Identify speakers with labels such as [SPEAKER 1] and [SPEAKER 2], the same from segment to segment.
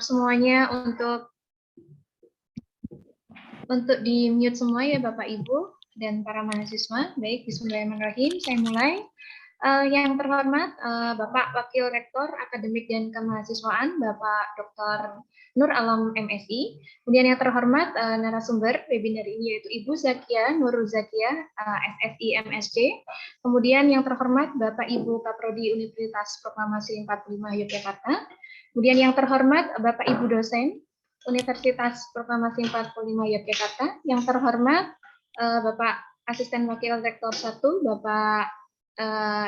[SPEAKER 1] Semuanya untuk di mute semua ya Bapak Ibu dan para mahasiswa. Baik, bismillahirrahmanirrahim. Saya mulai. Yang terhormat Bapak Wakil Rektor Akademik dan Kemahasiswaan Bapak Dr. Nur Alam MSI. Kemudian yang terhormat narasumber webinar ini yaitu Ibu Zakia Nur Zakia SSI MSc. Kemudian yang terhormat Bapak Ibu Kaprodi Universitas Proklamasi 45 Yogyakarta. Kemudian yang terhormat Bapak Ibu dosen Universitas Proklamasi 45 Yogyakarta. Yang terhormat Bapak Asisten Wakil Rektor 1 Bapak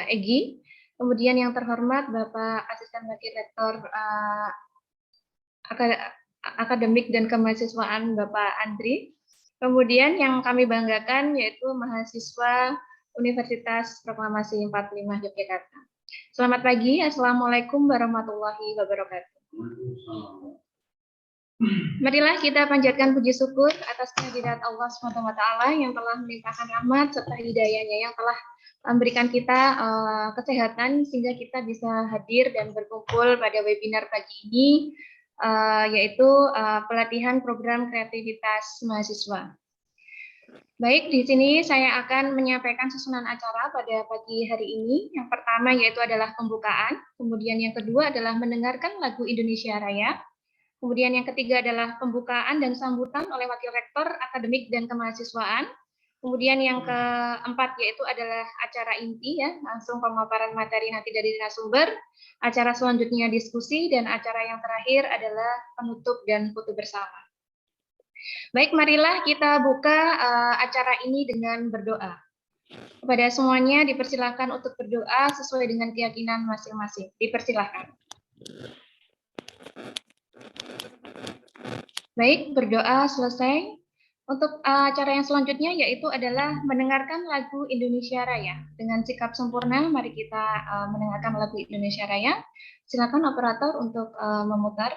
[SPEAKER 1] Egi, kemudian yang terhormat Bapak Asisten Wakil Rektor Akademik dan Kemahasiswaan Bapak Andri, kemudian yang kami banggakan yaitu mahasiswa Universitas Proklamasi 45 Yogyakarta. Selamat pagi, Assalamualaikum warahmatullahi wabarakatuh. Marilah kita panjatkan puji syukur atas kehadirat Allah SWT yang telah melimpahkan rahmat serta hidayahnya, yang telah memberikan kita kesehatan sehingga kita bisa hadir dan berkumpul pada webinar pagi ini, yaitu pelatihan program kreativitas mahasiswa. Baik, di sini saya akan menyampaikan susunan acara pada pagi hari ini. Yang pertama yaitu adalah pembukaan, kemudian yang kedua adalah mendengarkan lagu Indonesia Raya. Kemudian yang ketiga adalah pembukaan dan sambutan oleh Wakil Rektor Akademik dan Kemahasiswaan. Kemudian yang keempat yaitu adalah acara inti ya, langsung pemaparan materi nanti dari narasumber. Acara selanjutnya diskusi dan acara yang terakhir adalah penutup dan foto bersama. Baik, marilah kita buka acara ini dengan berdoa. Kepada semuanya dipersilahkan untuk berdoa sesuai dengan keyakinan masing-masing. Dipersilahkan. Baik, berdoa selesai. Untuk acara yang selanjutnya yaitu adalah mendengarkan lagu Indonesia Raya. Dengan sikap sempurna, mari kita mendengarkan lagu Indonesia Raya. Silakan operator untuk memutar.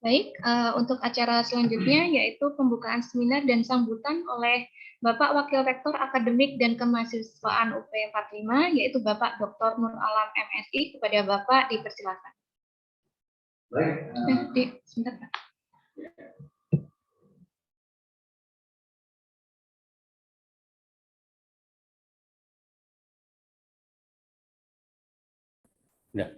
[SPEAKER 1] Baik, untuk acara selanjutnya yaitu pembukaan seminar dan sambutan oleh Bapak Wakil Rektor Akademik dan Kemahasiswaan UP 45, yaitu Bapak Dr. Nur Alam MSI. Kepada Bapak dipersilakan. Baik, sebentar Pak.
[SPEAKER 2] Ya.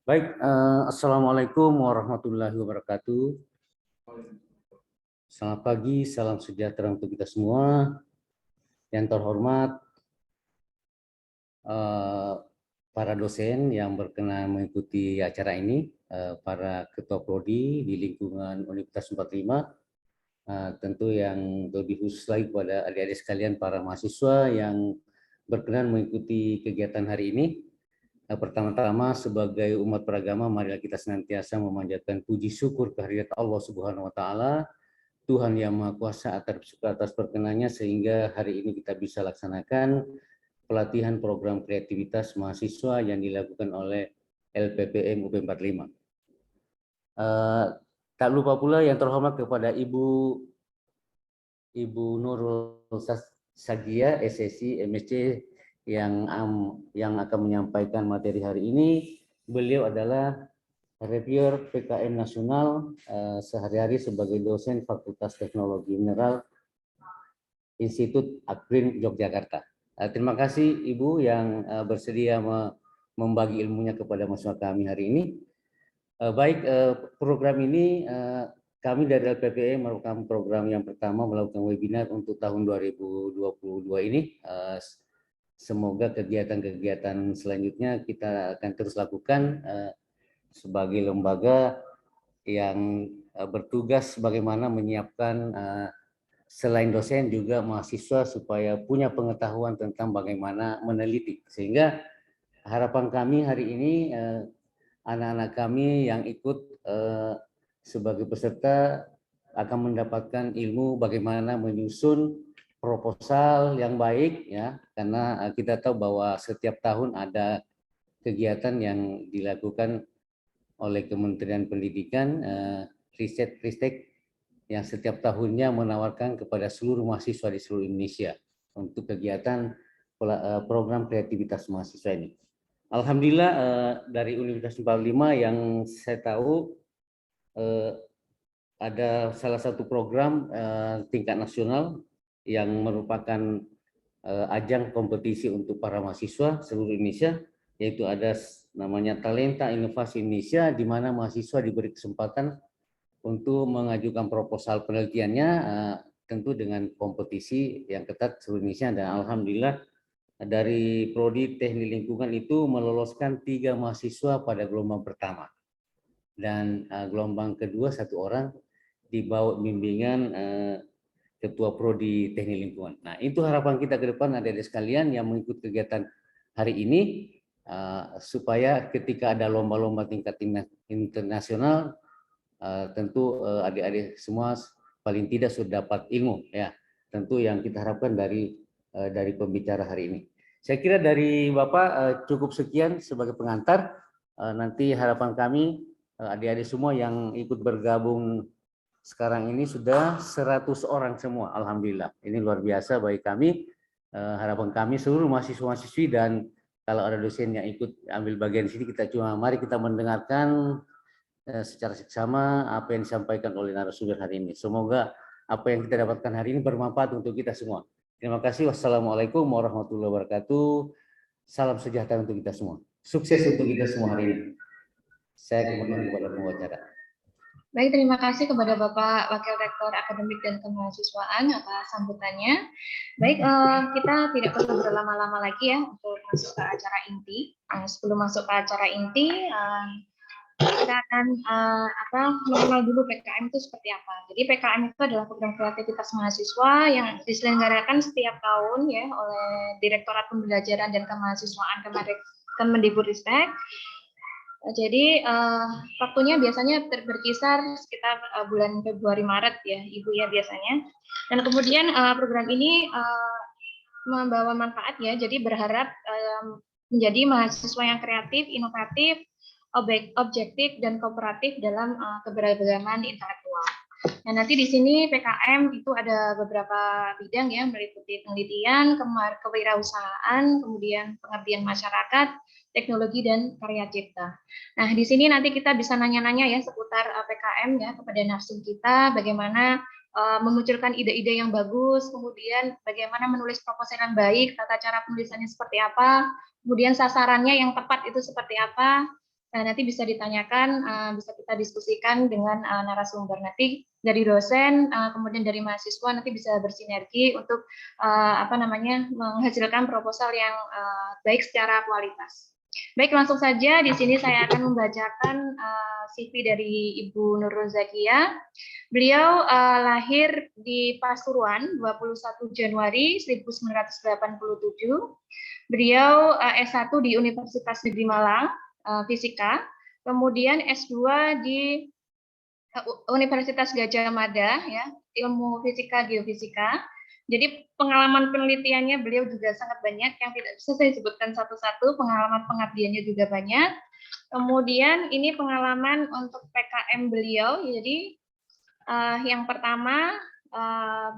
[SPEAKER 2] Baik, Assalamualaikum warahmatullahi wabarakatuh. Selamat pagi, salam sejahtera untuk kita semua. Yang terhormat para dosen yang berkenan mengikuti acara ini, para ketua prodi di lingkungan Universitas 45, tentu yang lebih khusus lagi kepada adik-adik sekalian para mahasiswa yang berkenan mengikuti kegiatan hari ini. Pertama-tama sebagai umat beragama, marilah kita senantiasa memanjatkan puji syukur kehadirat Allah Subhanahu wa taala, Tuhan yang Maha Kuasa atas perkenannya sehingga hari ini kita bisa laksanakan pelatihan program kreativitas mahasiswa yang dilakukan oleh LPPM UP 45. Tak lupa pula yang terhormat kepada Ibu Nurul Sagia, SSI, MSc yang akan menyampaikan materi hari ini. Beliau adalah reviewer PKM nasional, sehari-hari sebagai dosen Fakultas Teknologi Mineral Institut Akrin Yogyakarta. Terima kasih Ibu yang bersedia membagi ilmunya kepada mahasiswa kami hari ini. Baik, program ini kami dari LPPM merupakan program yang pertama melakukan webinar untuk tahun 2022 ini. Semoga kegiatan-kegiatan selanjutnya kita akan terus lakukan sebagai lembaga yang bertugas bagaimana menyiapkan selain dosen juga mahasiswa supaya punya pengetahuan tentang bagaimana meneliti. Sehingga harapan kami hari ini anak-anak kami yang ikut sebagai peserta akan mendapatkan ilmu bagaimana menyusun proposal yang baik, ya, karena kita tahu bahwa setiap tahun ada kegiatan yang dilakukan oleh Kementerian Pendidikan, riset-riset yang setiap tahunnya menawarkan kepada seluruh mahasiswa di seluruh Indonesia untuk kegiatan program kreativitas mahasiswa ini. Alhamdulillah dari Universitas 45 yang saya tahu ada salah satu program tingkat nasional yang merupakan ajang kompetisi untuk para mahasiswa seluruh Indonesia, yaitu ada namanya Talenta Inovasi Indonesia, di mana mahasiswa diberi kesempatan untuk mengajukan proposal penelitiannya, tentu dengan kompetisi yang ketat seluruh Indonesia. Dan alhamdulillah dari Prodi Teknik Lingkungan itu meloloskan 3 mahasiswa pada gelombang pertama, dan gelombang kedua 1 orang di bawah bimbingan Ketua Prodi Teknik Lingkungan. Nah, itu harapan kita ke depan adik-adik sekalian yang mengikuti kegiatan hari ini, supaya ketika ada lomba-lomba tingkat internasional, tentu adik-adik semua paling tidak sudah dapat ilmu, ya. Tentu yang kita harapkan dari pembicara hari ini. Saya kira dari Bapak cukup sekian sebagai pengantar. Nanti harapan kami adik-adik semua yang ikut bergabung sekarang ini sudah 100 orang semua, alhamdulillah. Ini luar biasa bagi kami. Harapan kami seluruh mahasiswa-mahasiswi, dan kalau ada dosen yang ikut ambil bagian di sini, mari kita mendengarkan secara seksama apa yang disampaikan oleh narasumber hari ini. Semoga apa yang kita dapatkan hari ini bermanfaat untuk kita semua. Terima kasih. Wassalamualaikum warahmatullahi wabarakatuh. Salam sejahtera untuk kita semua. Sukses untuk kita semua hari ini. Saya kembali kepada pembicara.
[SPEAKER 1] Baik, terima kasih kepada Bapak Wakil Rektor Akademik dan Kemahasiswaan atas sambutannya. Baik, kita tidak perlu berlama-lama lagi ya untuk masuk ke acara inti. Sebelum masuk ke acara inti, kita akan mengenal dulu PKM itu seperti apa. Jadi PKM itu adalah program kreativitas mahasiswa yang diselenggarakan setiap tahun ya oleh Direktorat Pembelajaran dan Kemahasiswaan Kemendikbudristek. Jadi waktunya biasanya berkisar sekitar bulan Februari Maret ya Ibu ya biasanya. Dan kemudian program ini membawa manfaat ya. Jadi berharap menjadi mahasiswa yang kreatif, inovatif, objektif dan kooperatif dalam keberagaman intelektual. Nah, nanti di sini PKM itu ada beberapa bidang ya, meliputi penelitian, kewirausahaan, kemudian pengabdian masyarakat, teknologi dan karya cipta. Nah, di sini nanti kita bisa nanya-nanya ya seputar PKM ya kepada narsum kita, bagaimana memunculkan ide-ide yang bagus, kemudian bagaimana menulis proposal yang baik, tata cara penulisannya seperti apa, kemudian sasarannya yang tepat itu seperti apa. Nah, nanti bisa ditanyakan, bisa kita diskusikan dengan narasumber. Nanti dari dosen, kemudian dari mahasiswa nanti bisa bersinergi untuk menghasilkan proposal yang baik secara kualitas. Baik, langsung saja di sini saya akan membacakan CV dari Ibu Nurul Zakia. Beliau lahir di Pasuruan 21 Januari 1987. Beliau S1 di Universitas Negeri Malang, Fisika. Kemudian S2 di Universitas Gajah Mada, ya, Ilmu Fisika Geofisika. Jadi pengalaman penelitiannya beliau juga sangat banyak yang tidak bisa saya sebutkan satu-satu, pengalaman pengabdiannya juga banyak. Kemudian ini pengalaman untuk PKM beliau, jadi yang pertama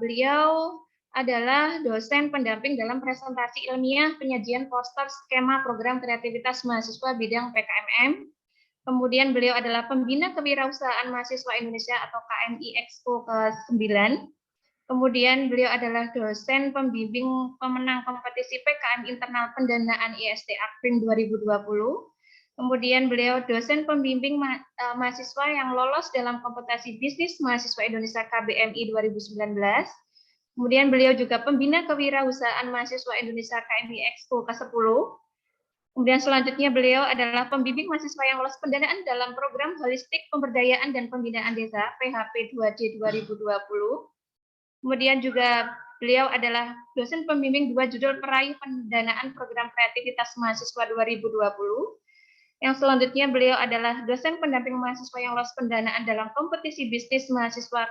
[SPEAKER 1] beliau adalah dosen pendamping dalam presentasi ilmiah penyajian poster skema program kreativitas mahasiswa bidang PKMM. Kemudian beliau adalah pembina kewirausahaan mahasiswa Indonesia atau KMI Expo ke-9. Kemudian beliau adalah dosen pembimbing pemenang kompetisi PKM internal pendanaan IST Akprim 2020. Kemudian beliau dosen pembimbing mahasiswa yang lolos dalam kompetisi bisnis mahasiswa Indonesia KBMI 2019. Kemudian beliau juga pembina kewirausahaan mahasiswa Indonesia KMI Expo ke-10. Kemudian selanjutnya beliau adalah pembimbing mahasiswa yang lolos pendanaan dalam program holistik pemberdayaan dan pembinaan desa PHP 2D 2020. Kemudian juga beliau adalah dosen pembimbing 2 judul peraih pendanaan program kreativitas mahasiswa 2020. Yang selanjutnya beliau adalah dosen pendamping mahasiswa yang lolos pendanaan dalam kompetisi bisnis mahasiswa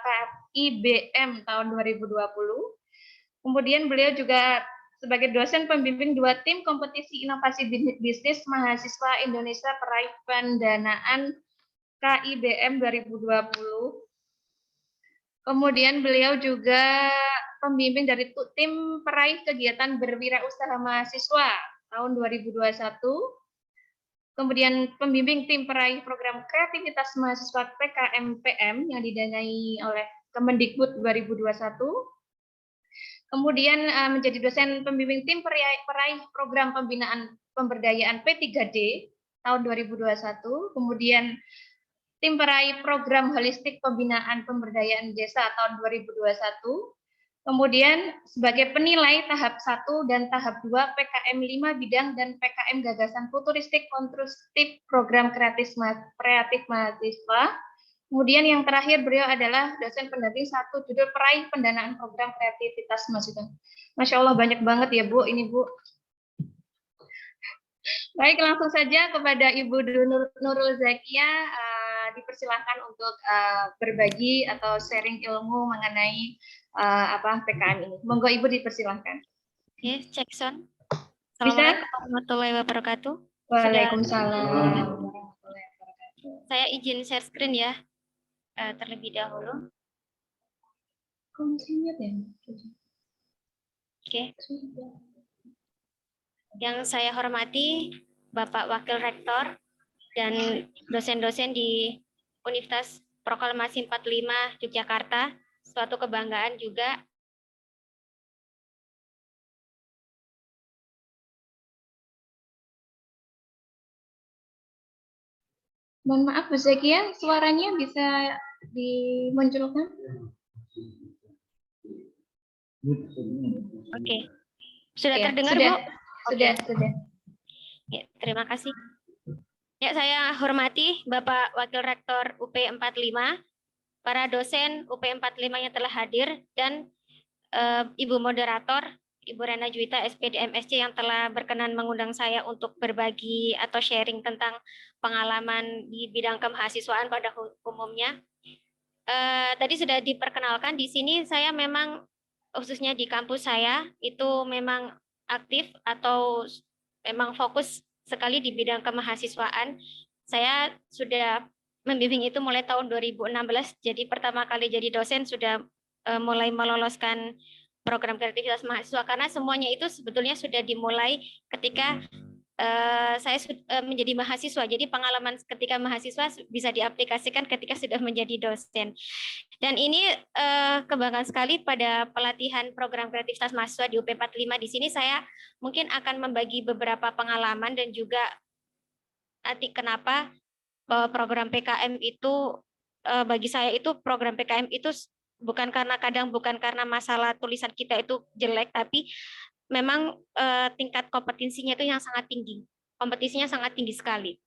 [SPEAKER 1] KIBM tahun 2020. Kemudian beliau juga sebagai dosen pembimbing 2 tim kompetisi inovasi bisnis mahasiswa Indonesia peraih pendanaan KIBM 2020. Kemudian beliau juga pembimbing dari tim peraih kegiatan berwirausaha mahasiswa tahun 2021. Kemudian pembimbing tim peraih program kreativitas mahasiswa PKMPM yang didanai oleh Kemendikbud 2021. Kemudian menjadi dosen pembimbing tim peraih program pembinaan pemberdayaan P3D tahun 2021. Kemudian tim peraih program holistik pembinaan pemberdayaan desa tahun 2021. Kemudian sebagai penilai tahap 1 dan tahap 2 PKM 5 bidang dan PKM gagasan futuristik konstruktif program kreatif mahasiswa. Kemudian yang terakhir beliau adalah dosen pendamping 1 judul peraih pendanaan program kreativitas mahasiswa. Masya Allah banyak banget ya Bu, ini Bu. Baik, langsung saja kepada Ibu Nurul Zakia, dipersilahkan untuk berbagi atau sharing ilmu mengenai PKM ini. Monggo Ibu dipersilahkan.
[SPEAKER 3] Oke, cek sound. Assalamualaikum warahmatullahi wabarakatuh.
[SPEAKER 1] Waalaikumsalam.
[SPEAKER 3] Saya izin share screen ya. Terlebih dahulu. Oke. Yang saya hormati Bapak Wakil Rektor dan dosen-dosen di Universitas Proklamasi 45 Yogyakarta, suatu kebanggaan juga.
[SPEAKER 1] Mohon maaf Bu Zakia, suaranya bisa dimunculkan?
[SPEAKER 3] Oke. Sudah
[SPEAKER 1] ya,
[SPEAKER 3] terdengar,
[SPEAKER 1] sudah,
[SPEAKER 3] Bu?
[SPEAKER 1] Sudah.
[SPEAKER 3] Ya, terima kasih. Ya, saya hormati Bapak Wakil Rektor UP 45, para dosen UP 45 yang telah hadir, dan Ibu Moderator, Ibu Rena Juwita, SPD MSc yang telah berkenan mengundang saya untuk berbagi atau sharing tentang pengalaman di bidang kemahasiswaan pada umumnya. Tadi sudah diperkenalkan, di sini saya memang khususnya di kampus saya itu memang aktif atau memang fokus sekali di bidang kemahasiswaan. Saya sudah membimbing itu mulai tahun 2016, jadi pertama kali jadi dosen sudah mulai meloloskan program kreativitas mahasiswa, karena semuanya itu sebetulnya sudah dimulai ketika saya menjadi mahasiswa. Jadi pengalaman ketika mahasiswa bisa diaplikasikan ketika sudah menjadi dosen. Dan ini kebanggaan sekali pada pelatihan program kreativitas mahasiswa di UP 45. Di sini saya mungkin akan membagi beberapa pengalaman dan juga nanti kenapa program PKM itu bagi saya itu program PKM itu bukan karena masalah tulisan kita itu jelek, tapi memang tingkat kompetensinya itu yang sangat tinggi. kompetisinya sangat tinggi sekali.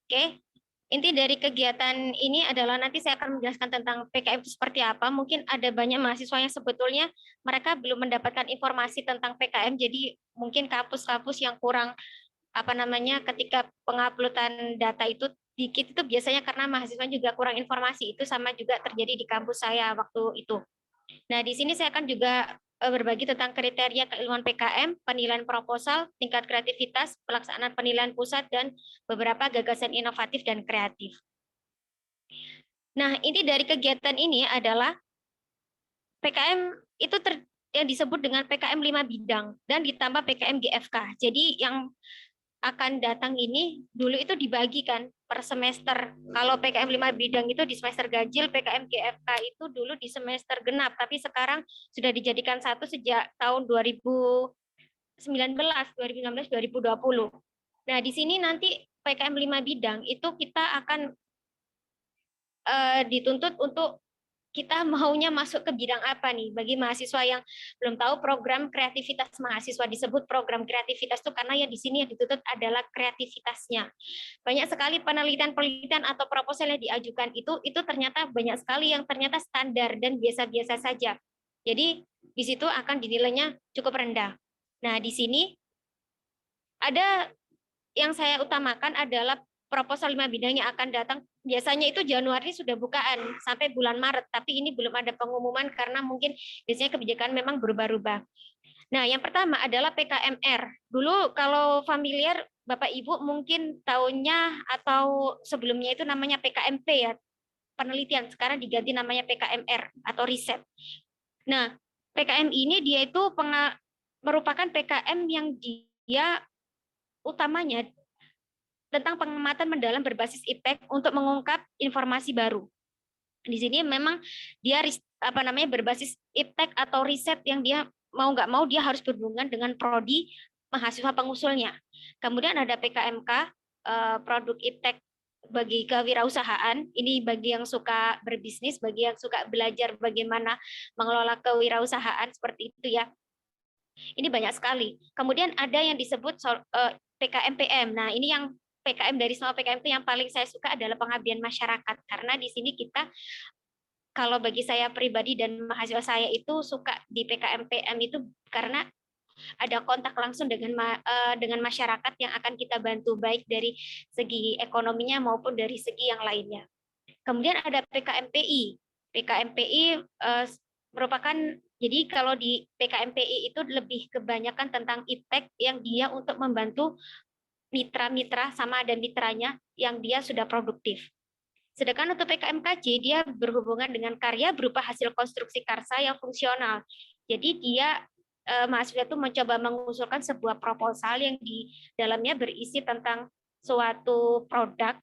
[SPEAKER 3] Oke, inti dari kegiatan ini adalah nanti saya akan menjelaskan tentang PKM itu seperti apa. Mungkin ada banyak mahasiswa yang sebetulnya mereka belum mendapatkan informasi tentang PKM, jadi mungkin kampus-kampus yang kurang ketika penguploadan data itu dikit itu biasanya karena mahasiswa juga kurang informasi. Itu sama juga terjadi di kampus saya waktu itu. Nah, di sini saya akan juga berbagi tentang kriteria keilmuan PKM, penilaian proposal, tingkat kreativitas, pelaksanaan penilaian pusat, dan beberapa gagasan inovatif dan kreatif. Nah, inti dari kegiatan ini adalah PKM itu yang disebut dengan PKM 5 bidang dan ditambah PKM GFK. Jadi yang akan datang ini dulu itu dibagikan per semester. Kalau PKM 5 bidang itu di semester ganjil, PKM GFK itu dulu di semester genap, tapi sekarang sudah dijadikan satu sejak tahun 2019, 2020. Nah, di sini nanti PKM 5 bidang itu kita akan dituntut untuk kita maunya masuk ke bidang apa nih? Bagi mahasiswa yang belum tahu, program kreativitas mahasiswa disebut program kreativitas itu karena yang di sini yang dituntut adalah kreativitasnya. Banyak sekali penelitian-penelitian atau proposal yang diajukan itu ternyata banyak sekali yang ternyata standar dan biasa-biasa saja. Jadi di situ akan dinilainya cukup rendah. Nah, di sini ada yang saya utamakan adalah proposal 5 bidang yang akan datang. Biasanya itu Januari sudah bukaan sampai bulan Maret, tapi ini belum ada pengumuman karena mungkin biasanya kebijakan memang berubah-ubah. Nah, yang pertama adalah PKMR. Dulu kalau familiar Bapak Ibu mungkin tahunnya atau sebelumnya itu namanya PKMP ya, penelitian. Sekarang diganti namanya PKMR atau riset. Nah, PKM ini dia itu merupakan PKM yang dia utamanya tentang pengamatan mendalam berbasis iptek untuk mengungkap informasi baru. Di sini memang dia berbasis iptek atau riset yang dia mau nggak mau dia harus berhubungan dengan prodi mahasiswa pengusulnya. Kemudian ada PKMK, produk iptek bagi kewirausahaan. Ini bagi yang suka berbisnis, bagi yang suka belajar bagaimana mengelola kewirausahaan seperti itu ya. Ini banyak sekali. Kemudian ada yang disebut PKMPM. Nah, ini yang PKM dari semua PKM itu yang paling saya suka adalah pengabdian masyarakat, karena di sini kita, kalau bagi saya pribadi dan mahasiswa saya itu suka di PKMPM itu karena ada kontak langsung dengan masyarakat yang akan kita bantu baik dari segi ekonominya maupun dari segi yang lainnya. Kemudian ada PKMPI. PKMPI merupakan, jadi kalau di PKMPI itu lebih kebanyakan tentang iptek yang dia untuk membantu mitra-mitra sama ada mitranya yang dia sudah produktif. Sedangkan untuk PKMKJ dia berhubungan dengan karya berupa hasil konstruksi karsa yang fungsional. Jadi dia mahasiswa itu mencoba mengusulkan sebuah proposal yang di dalamnya berisi tentang suatu produk,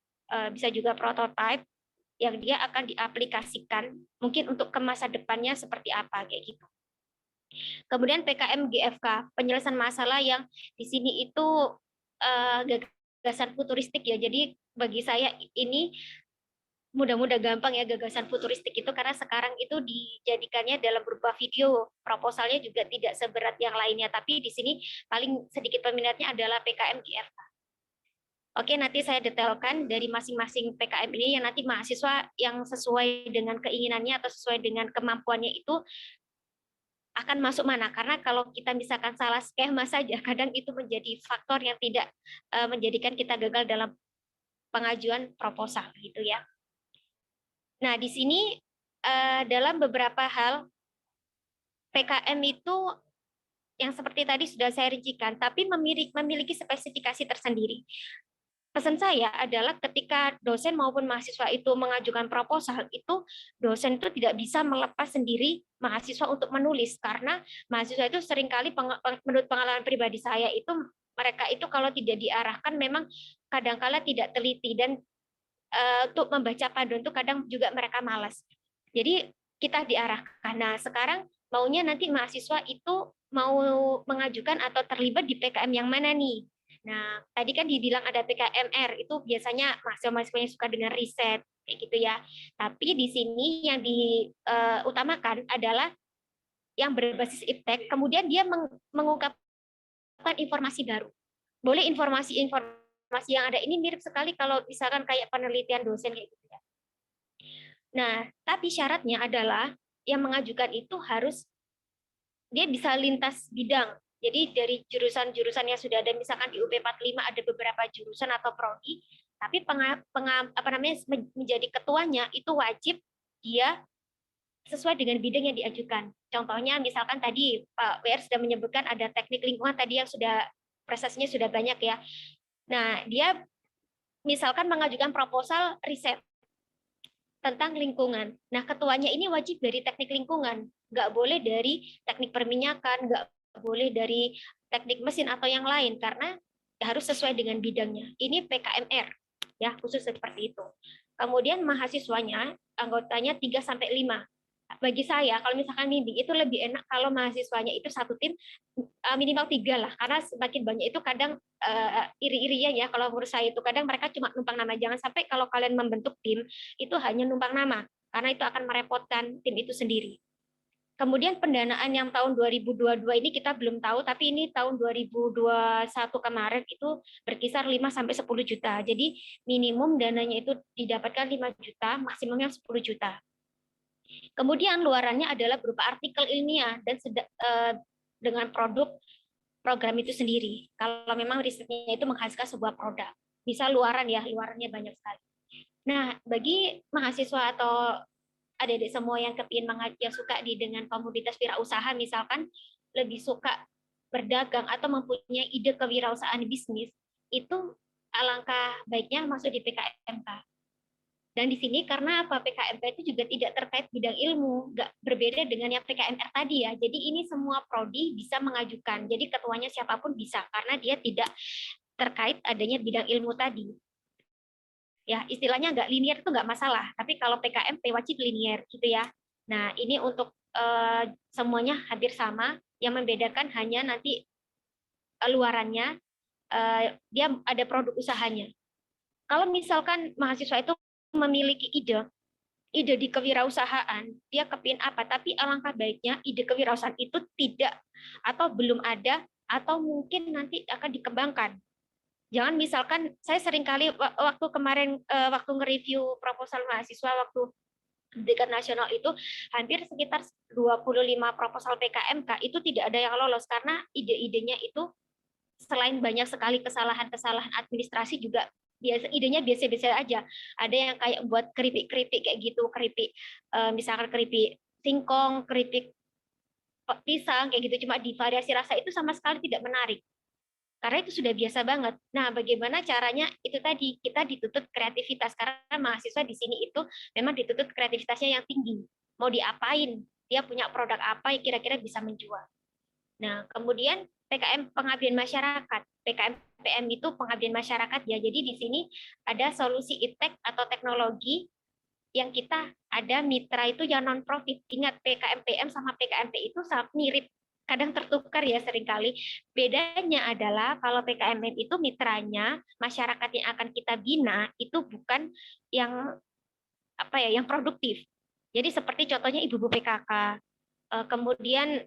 [SPEAKER 3] bisa juga prototype yang dia akan diaplikasikan mungkin untuk ke masa depannya seperti apa kayak gitu. Kemudian PKM GFK, penyelesaian masalah yang di sini itu gagasan futuristik ya. Jadi bagi saya ini mudah-mudah gampang ya gagasan futuristik itu karena sekarang itu dijadikannya dalam berupa video, proposalnya juga tidak seberat yang lainnya, tapi di sini paling sedikit peminatnya adalah PKM GFK. Oke, nanti saya detailkan dari masing-masing PKM ini yang nanti mahasiswa yang sesuai dengan keinginannya atau sesuai dengan kemampuannya itu akan masuk mana, karena kalau kita misalkan salah skema saja kadang itu menjadi faktor yang tidak menjadikan kita gagal dalam pengajuan proposal gitu ya. Nah, di sini dalam beberapa hal PKM itu yang seperti tadi sudah saya rincikan, tapi memiliki spesifikasi tersendiri. Pesan saya adalah ketika dosen maupun mahasiswa itu mengajukan proposal, itu dosen itu tidak bisa melepas sendiri mahasiswa untuk menulis, karena mahasiswa itu seringkali menurut pengalaman pribadi saya itu mereka itu kalau tidak diarahkan memang kadang-kala tidak teliti dan untuk membaca panduan itu kadang juga mereka malas. Jadi kita diarahkan. Nah, sekarang maunya nanti mahasiswa itu mau mengajukan atau terlibat di PKM yang mana nih? Nah, tadi kan dibilang ada PKMR, itu biasanya mahasiswa-mahasiswa yang suka dengan riset, kayak gitu ya. Tapi di sini yang diutamakan adalah yang berbasis iptek, kemudian dia mengungkapkan informasi baru. Boleh informasi yang ada ini mirip sekali kalau misalkan kayak penelitian dosen kayak gitu ya. Nah, tapi syaratnya adalah yang mengajukan itu harus dia bisa lintas bidang. Jadi dari jurusan-jurusan yang sudah ada, misalkan di UP 45 ada beberapa jurusan atau prodi, tapi menjadi ketuanya itu wajib dia sesuai dengan bidang yang diajukan. Contohnya misalkan tadi Pak WR sudah menyebutkan ada teknik lingkungan tadi yang sudah prestasinya sudah banyak ya. Nah, dia misalkan mengajukan proposal riset tentang lingkungan. Nah, ketuanya ini wajib dari teknik lingkungan, nggak boleh dari teknik perminyakan, nggak boleh dari teknik mesin atau yang lain, karena harus sesuai dengan bidangnya. Ini PKMR, ya khusus seperti itu. Kemudian mahasiswanya, anggotanya 3-5. Bagi saya, kalau misalkan bimbing itu lebih enak kalau mahasiswanya itu satu tim minimal 3 lah, karena semakin banyak itu kadang iri-irian ya. Kalau menurut saya itu kadang mereka cuma numpang nama. Jangan sampai kalau kalian membentuk tim itu hanya numpang nama, karena itu akan merepotkan tim itu sendiri. Kemudian pendanaan yang tahun 2022 ini kita belum tahu, tapi ini tahun 2021 kemarin itu berkisar 5-10 juta. Jadi minimum dananya itu didapatkan 5 juta, maksimumnya 10 juta. Kemudian luarannya adalah berupa artikel ilmiah dan dengan produk program itu sendiri. Kalau memang risetnya itu menghasilkan sebuah produk, bisa luaran ya, luarannya banyak sekali. Nah, bagi mahasiswa atau adik-adik semua yang kepingin yang suka dengan komoditas wirausaha, misalkan lebih suka berdagang atau mempunyai ide kewirausahaan bisnis, itu alangkah baiknya masuk di PKMK. Dan di sini karena apa, PKMK itu juga tidak terkait bidang ilmu, nggak berbeda dengan yang PKMR tadi ya. Jadi ini semua prodi bisa mengajukan. Jadi ketuanya siapapun bisa karena dia tidak terkait adanya bidang ilmu tadi. Ya istilahnya nggak linear itu nggak masalah. Tapi kalau PKMP wajib linear gitu ya. Nah ini untuk semuanya hampir sama. Yang membedakan hanya nanti luarannya dia ada produk usahanya. Kalau misalkan mahasiswa itu memiliki ide di kewirausahaan, dia kepingin apa, tapi alangkah baiknya ide kewirausahaan itu tidak atau belum ada atau mungkin nanti akan dikembangkan. Jangan misalkan saya seringkali waktu kemarin waktu nge-review proposal mahasiswa waktu pendidikan nasional itu hampir sekitar 25 proposal PKMK itu tidak ada yang lolos karena ide-idenya itu selain banyak sekali kesalahan-kesalahan administrasi juga idenya biasa-biasa aja. Ada yang kayak buat keripik-keripik kayak gitu, keripik misalkan keripik singkong, keripik pisang kayak gitu, cuma divariasi rasa itu sama sekali tidak menarik. Karena itu sudah biasa banget. Nah, bagaimana caranya itu tadi kita dituntut kreativitas karena mahasiswa di sini itu memang dituntut kreativitasnya yang tinggi. Mau diapain? Dia punya produk apa yang kira-kira bisa menjual. Nah, kemudian PKM pengabdian masyarakat. PKM PM itu pengabdian masyarakat ya. Jadi di sini ada solusi iptek atau teknologi yang kita ada mitra itu yang non profit. Ingat PKM PM sama PKMP itu sangat mirip. Kadang tertukar ya seringkali. Bedanya adalah kalau PKMM itu mitranya masyarakat yang akan kita bina itu bukan yang apa ya, yang produktif. Jadi seperti contohnya ibu-ibu PKK. Kemudian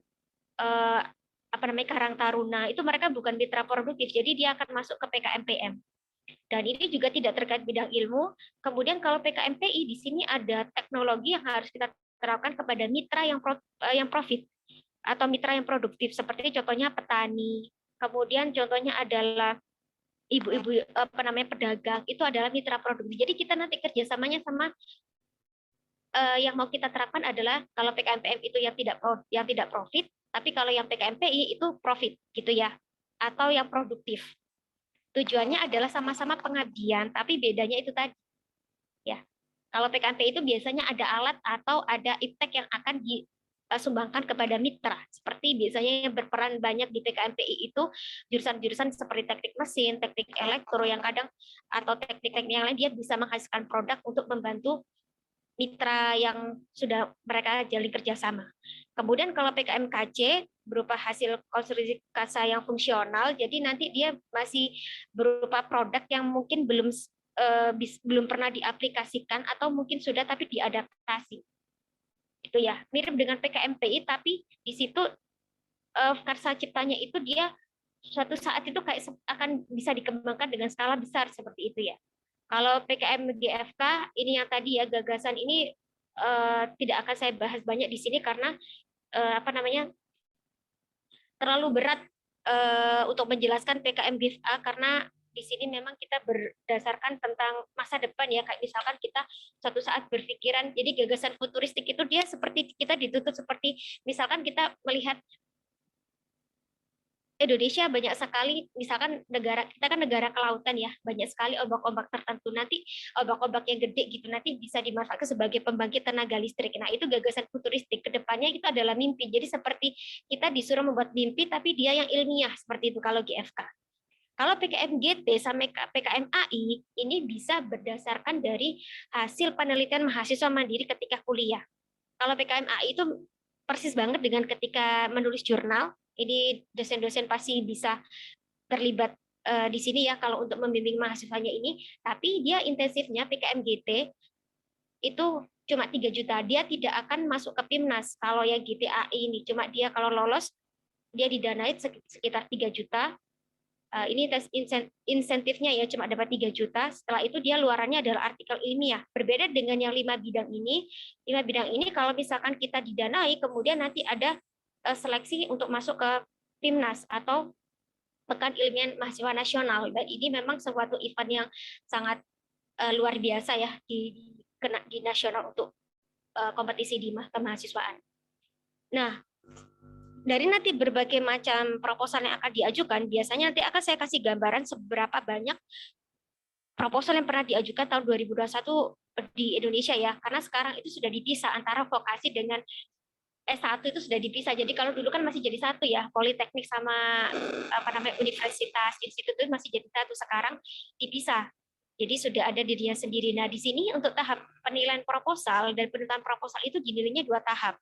[SPEAKER 3] apa namanya Karang Taruna itu mereka bukan mitra produktif, jadi dia akan masuk ke PKMPM. Dan ini juga tidak terkait bidang ilmu. Kemudian kalau PKMPI di sini ada teknologi yang harus kita terapkan kepada mitra yang profit atau mitra yang produktif, seperti contohnya petani. Kemudian contohnya adalah ibu-ibu apa namanya pedagang, itu adalah mitra produktif. Jadi kita nanti kerjasamanya sama yang mau kita terapkan adalah kalau PKMPM itu yang tidak profit, tapi kalau yang PKMPI itu profit gitu ya, atau yang produktif. Tujuannya adalah sama-sama pengabdian, tapi bedanya itu tadi. Ya. Kalau PKMPI itu biasanya ada alat atau ada iptek yang akan disumbangkan kepada mitra. Seperti biasanya yang berperan banyak di PKMPI itu jurusan-jurusan seperti teknik mesin, teknik elektro yang kadang atau teknik-teknik yang lain dia bisa menghasilkan produk untuk membantu mitra yang sudah mereka jalin kerjasama. Kemudian kalau PKMKC berupa hasil konstruksi kasa yang fungsional, jadi nanti dia masih berupa produk yang mungkin belum pernah diaplikasikan atau mungkin sudah tapi diadaptasi. Itu ya, mirip dengan PKMPI, tapi di situ karsa ciptanya itu dia suatu saat itu kayak akan bisa dikembangkan dengan skala besar seperti itu ya. Kalau PKM GFK ini yang tadi ya, gagasan ini tidak akan saya bahas banyak di sini karena apa namanya, terlalu berat untuk menjelaskan PKM GFA, karena di sini memang kita berdasarkan tentang masa depan ya, kayak misalkan kita suatu saat berpikiran, jadi gagasan futuristik itu dia seperti kita dituntut seperti misalkan kita melihat Indonesia banyak sekali, misalkan negara kita kan negara kelautan ya, banyak sekali ombak-ombak tertentu, nanti ombak-ombak yang gede gitu nanti bisa dimanfaatkan sebagai pembangkit tenaga listrik. Nah, itu gagasan futuristik. Kedepannya itu adalah mimpi. Jadi seperti kita disuruh membuat mimpi, tapi dia yang ilmiah seperti itu kalau GFK. Kalau PKM-GT sama PKM-AI ini bisa berdasarkan dari hasil penelitian mahasiswa mandiri ketika kuliah. Kalau PKM-AI itu persis banget dengan ketika menulis jurnal. Ini dosen-dosen pasti bisa terlibat di sini ya kalau untuk membimbing mahasiswanya ini. Tapi dia intensifnya PKM-GT itu cuma 3 juta. Dia tidak akan masuk ke PIMNAS. Kalau yang GTAI ini cuma dia kalau lolos dia didanai sekitar 3 juta. Ini tes insentifnya ya cuma dapat 3 juta. Setelah itu dia luarannya adalah artikel ilmiah. Berbeda dengan yang 5 bidang ini. 5 bidang ini kalau misalkan kita didanai, kemudian nanti ada seleksi untuk masuk ke PIMNAS atau Pekan Ilmiah Mahasiswa Nasional. Dan ini memang suatu event yang sangat luar biasa ya di nasional untuk kompetisi di kemahasiswaan. Nah, dari nanti berbagai macam proposal yang akan diajukan, biasanya nanti akan saya kasih gambaran seberapa banyak proposal yang pernah diajukan tahun 2021 di Indonesia ya, karena sekarang itu sudah dipisah antara vokasi dengan S1 itu sudah dipisah. Jadi kalau dulu kan masih jadi satu ya, politeknik sama apa namanya universitas, institut itu masih jadi satu, sekarang dipisah. Jadi sudah ada dirinya sendiri. Nah, di sini untuk tahap penilaian proposal dan penentuan proposal itu dinilainya 2 tahap.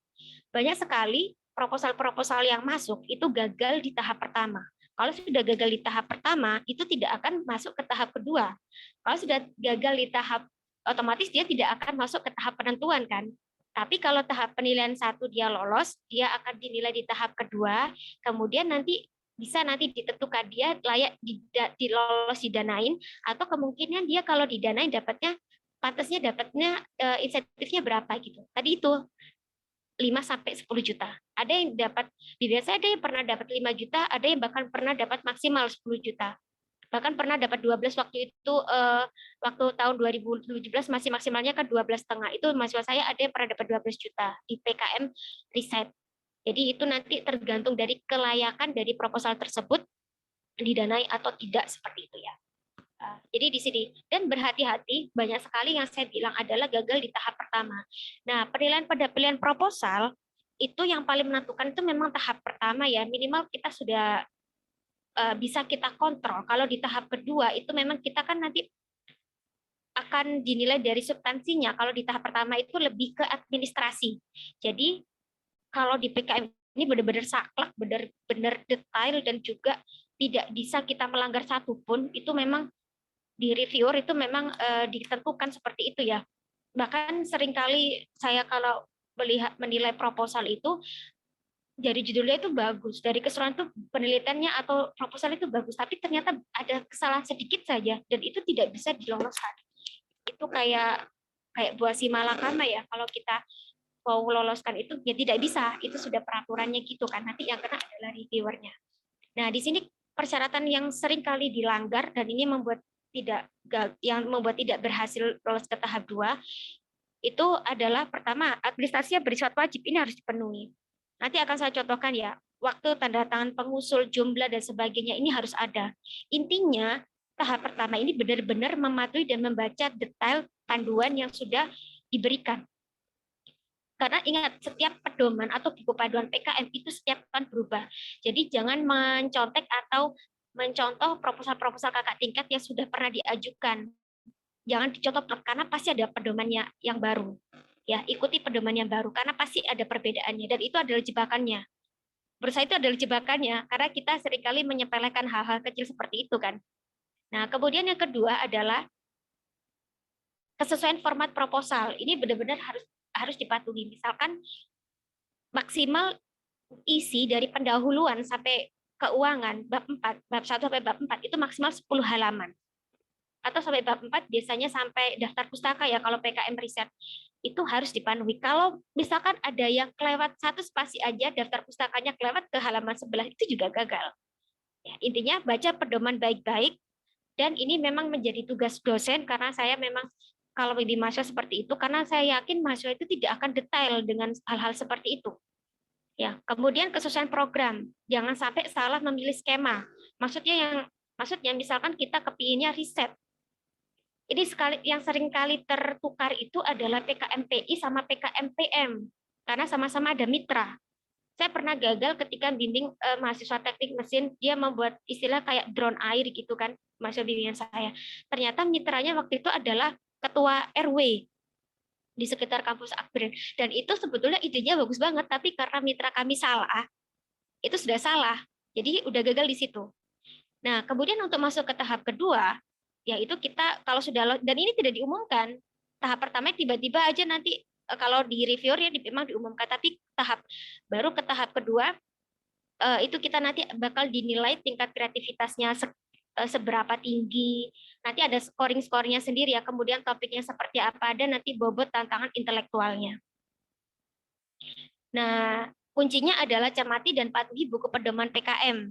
[SPEAKER 3] Banyak sekali proposal-proposal yang masuk itu gagal di tahap pertama. Kalau sudah gagal di tahap pertama, itu tidak akan masuk ke tahap kedua. Kalau sudah gagal di tahap, otomatis dia tidak akan masuk ke tahap penentuan kan. Tapi kalau tahap penilaian 1 dia lolos, dia akan dinilai di tahap kedua, kemudian nanti bisa nanti ditentukan dia layak dilolos didanain, atau kemungkinan dia kalau didanain dapatnya pantasnya dapatnya insentifnya berapa gitu. Tadi itu 5 sampai 10 juta. Ada yang dapat, biasanya ada yang pernah dapat 5 juta, ada yang bahkan pernah dapat maksimal 10 juta. Bahkan pernah dapat 12 waktu itu, waktu tahun 2017 masih maksimalnya kan 12,5. Itu mahasiswa saya ada yang pernah dapat 12 juta di PKM riset. Jadi itu nanti tergantung dari kelayakan dari proposal tersebut didanai atau tidak, seperti itu ya. Jadi di sini, dan berhati-hati, banyak sekali yang saya bilang adalah gagal di tahap pertama. Nah, penilaian pada pilihan proposal itu yang paling menentukan itu memang tahap pertama ya, minimal kita sudah bisa kita kontrol. Kalau di tahap kedua itu memang kita kan nanti akan dinilai dari substansinya. Kalau di tahap pertama itu lebih ke administrasi. Jadi kalau di PKM ini benar-benar saklek, benar-benar detail, dan juga tidak bisa kita melanggar satupun. Itu memang di reviewer itu memang ditentukan seperti itu ya. Bahkan seringkali saya kalau melihat menilai proposal itu, dari judulnya itu bagus, dari keseluruhan itu penelitiannya atau proposal itu bagus, tapi ternyata ada kesalahan sedikit saja dan itu tidak bisa diloloskan. Itu kayak buah si malakama ya, kalau kita mau loloskan itu ya tidak bisa, itu sudah peraturannya gitu kan, nanti yang kena adalah reviewernya. Nah, di sini persyaratan yang sering kali dilanggar dan ini membuat tidak berhasil lolos ke tahap 2 itu adalah pertama, administrasi bersifat wajib ini harus dipenuhi. Nanti akan saya contohkan ya, waktu tanda tangan pengusul, jumlah, dan sebagainya ini harus ada. Intinya, tahap pertama ini benar-benar mematuhi dan membaca detail panduan yang sudah diberikan. Karena ingat, setiap pedoman atau buku panduan PKM itu setiap tahun berubah. Jadi jangan mencontek atau mencontoh proposal-proposal kakak tingkat yang sudah pernah diajukan. Jangan dicontoh, karena pasti ada pedomannya yang baru. Ya, ikuti pedoman yang baru karena pasti ada perbedaannya dan itu adalah jebakannya. Berusaha itu adalah jebakannya karena kita seringkali menyepelekan hal-hal kecil seperti itu kan. Nah, kemudian yang kedua adalah kesesuaian format proposal. Ini benar-benar harus harus dipatuhi. Misalkan maksimal isi dari pendahuluan sampai keuangan bab 4, bab 1 sampai bab 4 itu maksimal 10 halaman. Atau sampai bab 4 biasanya sampai daftar pustaka ya kalau PKM riset. Itu harus dipenuhi. Kalau misalkan ada yang kelewat satu spasi aja daftar pustakanya kelewat ke halaman sebelah itu juga gagal. Ya, intinya baca pedoman baik-baik dan ini memang menjadi tugas dosen karena saya memang kalau di mahasiswa seperti itu karena saya yakin mahasiswa itu tidak akan detail dengan hal-hal seperti itu. Ya, kemudian kesesuaian program. Jangan sampai salah memilih skema. Maksudnya misalkan kita kepinginnya riset. Ini sekali yang sering kali tertukar itu adalah PKMPI sama PKMPM karena sama-sama ada mitra. Saya pernah gagal ketika bimbing mahasiswa teknik mesin, dia membuat istilah kayak drone air gitu kan, mahasiswa bimbingan saya. Ternyata mitranya waktu itu adalah ketua RW di sekitar kampus Akbrin. Dan itu sebetulnya idenya bagus banget, tapi karena mitra kami salah, itu sudah salah. Jadi udah gagal di situ. Nah, kemudian untuk masuk ke tahap kedua, yaitu kita kalau sudah, dan ini tidak diumumkan, tahap pertama tiba-tiba aja nanti kalau di reviewer ya memang diumumkan, tapi baru ke tahap kedua itu kita nanti bakal dinilai tingkat kreativitasnya seberapa tinggi, nanti ada scoring-scoringnya sendiri ya, kemudian topiknya seperti apa, dan nanti bobot tantangan intelektualnya. Nah, kuncinya adalah cermati dan patuhi buku pedoman PKM.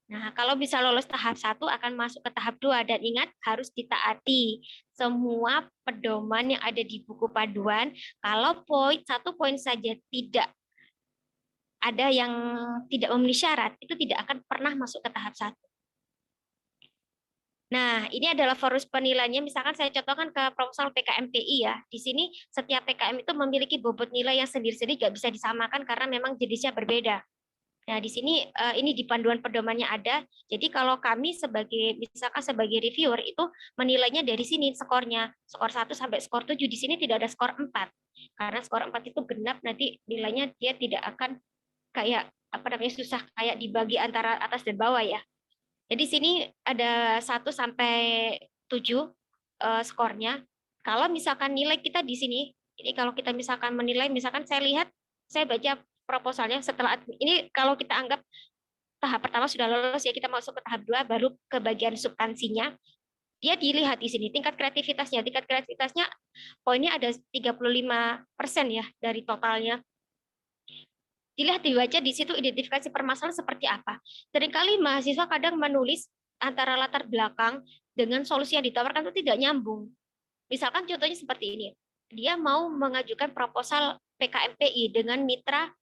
[SPEAKER 3] Nah, kalau bisa lolos tahap 1 akan masuk ke tahap 2 dan ingat harus ditaati semua pedoman yang ada di buku paduan. Kalau satu poin saja tidak ada yang tidak memenuhi syarat, itu tidak akan pernah masuk ke tahap 1. Nah, ini adalah forus penilaiannya. Misalkan saya contohkan ke proposal PKMPI ya. Di sini setiap PKM itu memiliki bobot nilai yang sendiri-sendiri nggak bisa disamakan karena memang jenisnya berbeda. Nah, di sini ini di panduan pedomannya ada. Jadi kalau kami misalkan sebagai reviewer itu menilainya dari sini skornya, skor 1 sampai skor 7. Di sini tidak ada skor 4. Karena skor 4 itu genap, nanti nilainya dia tidak akan kayak susah kayak dibagi antara atas dan bawah ya. Jadi sini ada 1 sampai 7 skornya. Kalau misalkan nilai kita di sini, ini kalau kita misalkan menilai, misalkan saya baca proposalnya setelah ini kalau kita anggap tahap pertama sudah lolos ya, kita masuk ke tahap 2 baru ke bagian substansinya. Dia dilihat di sini tingkat kreativitasnya. Tingkat kreativitasnya poinnya ada 35% ya dari totalnya. Dilihat dibaca di situ identifikasi permasalahan seperti apa. Seringkali mahasiswa kadang menulis antara latar belakang dengan solusi yang ditawarkan itu tidak nyambung. Misalkan contohnya seperti ini. Dia mau mengajukan proposal PKMPI dengan mitra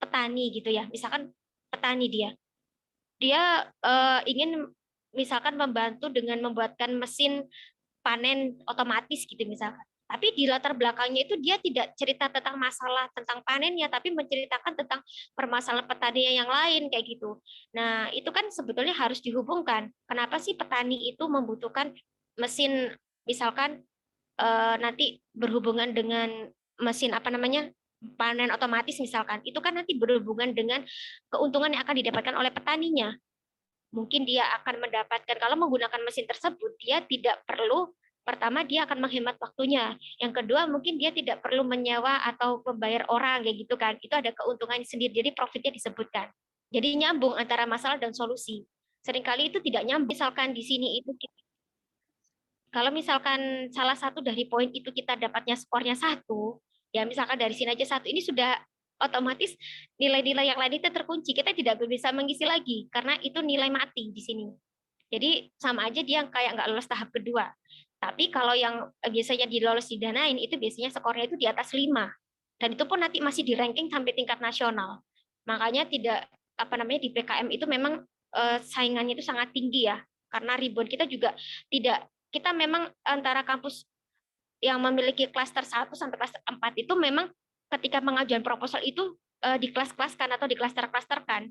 [SPEAKER 3] petani gitu ya, misalkan petani dia ingin misalkan membantu dengan membuatkan mesin panen otomatis gitu misalkan, tapi di latar belakangnya itu dia tidak cerita tentang masalah tentang panennya, tapi menceritakan tentang permasalahan petani yang lain kayak gitu. Nah itu kan sebetulnya harus dihubungkan, kenapa sih petani itu membutuhkan mesin misalkan nanti berhubungan dengan mesin panen otomatis misalkan, itu kan nanti berhubungan dengan keuntungan yang akan didapatkan oleh petaninya. Mungkin dia akan mendapatkan, kalau menggunakan mesin tersebut, dia tidak perlu, pertama dia akan menghemat waktunya. Yang kedua, mungkin dia tidak perlu menyewa atau membayar orang, kayak gitu kan. Itu ada keuntungannya sendiri, jadi profitnya disebutkan. Jadi nyambung antara masalah dan solusi. Seringkali itu tidak nyambung. Misalkan di sini itu kalau misalkan salah satu dari poin itu kita dapatnya skornya 1, ya misalkan dari sini aja 1, ini sudah otomatis nilai-nilai yang lain itu terkunci. Kita tidak bisa mengisi lagi, karena itu nilai mati di sini. Jadi sama aja dia kayak nggak lolos tahap kedua. Tapi kalau yang biasanya dilolos didanain, itu biasanya skornya itu di atas 5. Dan itu pun nanti masih di ranking sampai tingkat nasional. Makanya di PKM itu memang saingannya itu sangat tinggi ya. Karena ribuan kita juga tidak, kita memang antara kampus yang memiliki klaster 1 sampai klaster 4 itu memang ketika pengajuan proposal itu di kelas-kelaskan atau di klaster-klasterkan.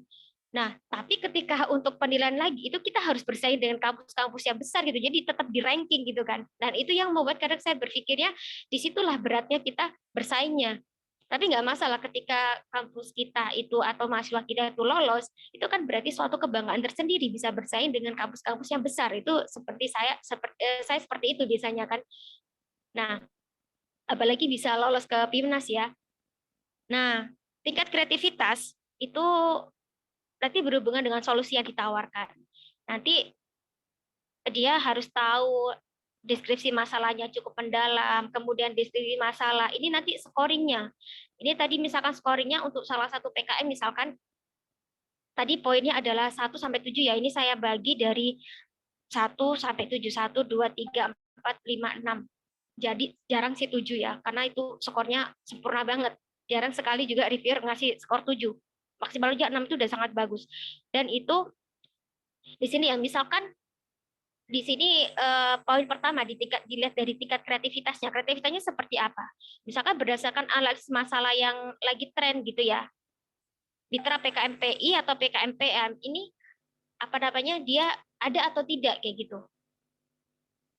[SPEAKER 3] Nah, tapi ketika untuk penilaian lagi itu kita harus bersaing dengan kampus-kampus yang besar gitu. Jadi tetap di ranking gitu kan. Dan itu yang membuat kadang saya berpikirnya disitulah beratnya kita bersaingnya. Tapi nggak masalah ketika kampus kita itu atau mahasiswa kita itu lolos, itu kan berarti suatu kebanggaan tersendiri bisa bersaing dengan kampus-kampus yang besar. Itu seperti saya seperti itu biasanya kan. Nah, apalagi bisa lolos ke PIMNAS ya. Nah, tingkat kreativitas itu berarti berhubungan dengan solusi yang ditawarkan. Nanti dia harus tahu deskripsi masalahnya cukup mendalam, kemudian deskripsi masalah. Ini nanti scoringnya. Ini tadi misalkan scoringnya untuk salah satu PKM misalkan tadi poinnya adalah 1 sampai 7 ya. Ini saya bagi dari 1 sampai 7. 1, 2, 3, 4, 5, 6. Jadi jarang sih 7 ya, karena itu skornya sempurna banget. Jarang sekali juga reviewer ngasih skor 7. Maksimal aja 6 itu udah sangat bagus. Dan itu di sini yang misalkan di sini poin pertama dilihat dari tingkat kreativitasnya. Kreativitasnya seperti apa? Misalkan berdasarkan analisis masalah yang lagi tren gitu ya. Mitra PKMPI atau PKMPM ini apa namanya dia ada atau tidak kayak gitu.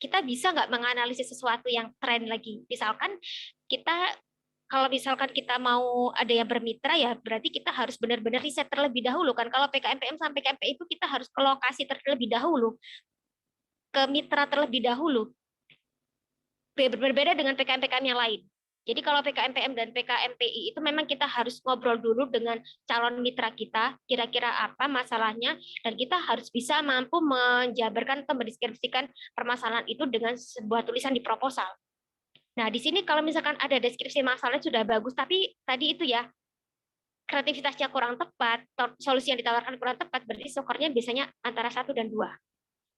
[SPEAKER 3] Kita bisa nggak menganalisis sesuatu yang tren lagi? Misalkan kita kalau misalkan kita mau ada yang bermitra ya berarti kita harus benar-benar riset terlebih dahulu kan. Kalau PKMPM sampai PKMPI itu kita harus ke lokasi terlebih dahulu, ke mitra terlebih dahulu. Berbeda dengan PKM-PKM yang lain. Jadi kalau PKMPM dan PKMPI itu memang kita harus ngobrol dulu dengan calon mitra kita, kira-kira apa masalahnya, dan kita harus bisa mampu menjabarkan atau mendeskripsikan permasalahan itu dengan sebuah tulisan di proposal. Nah, di sini kalau misalkan ada deskripsi masalahnya sudah bagus, tapi tadi itu ya, kreativitasnya kurang tepat, solusi yang ditawarkan kurang tepat, berarti skornya biasanya antara 1 dan 2.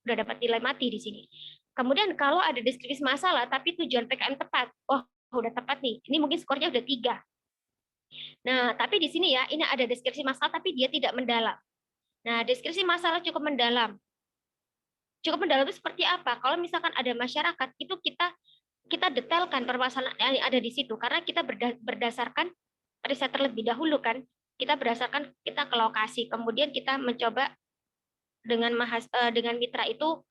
[SPEAKER 3] Udah dapat nilai mati di sini. Kemudian kalau ada deskripsi masalah, tapi tujuan PKM tepat, oh udah tepat nih, ini mungkin skornya udah 3. Nah, tapi di sini ya, ini ada deskripsi masalah, tapi dia tidak mendalam. Nah, deskripsi masalah cukup mendalam. Cukup mendalam itu seperti apa? Kalau misalkan ada masyarakat, itu kita detailkan permasalahan yang ada di situ, karena kita berdasarkan riset terlebih dahulu kan, kita berdasarkan kita ke lokasi, kemudian kita mencoba dengan mitra itu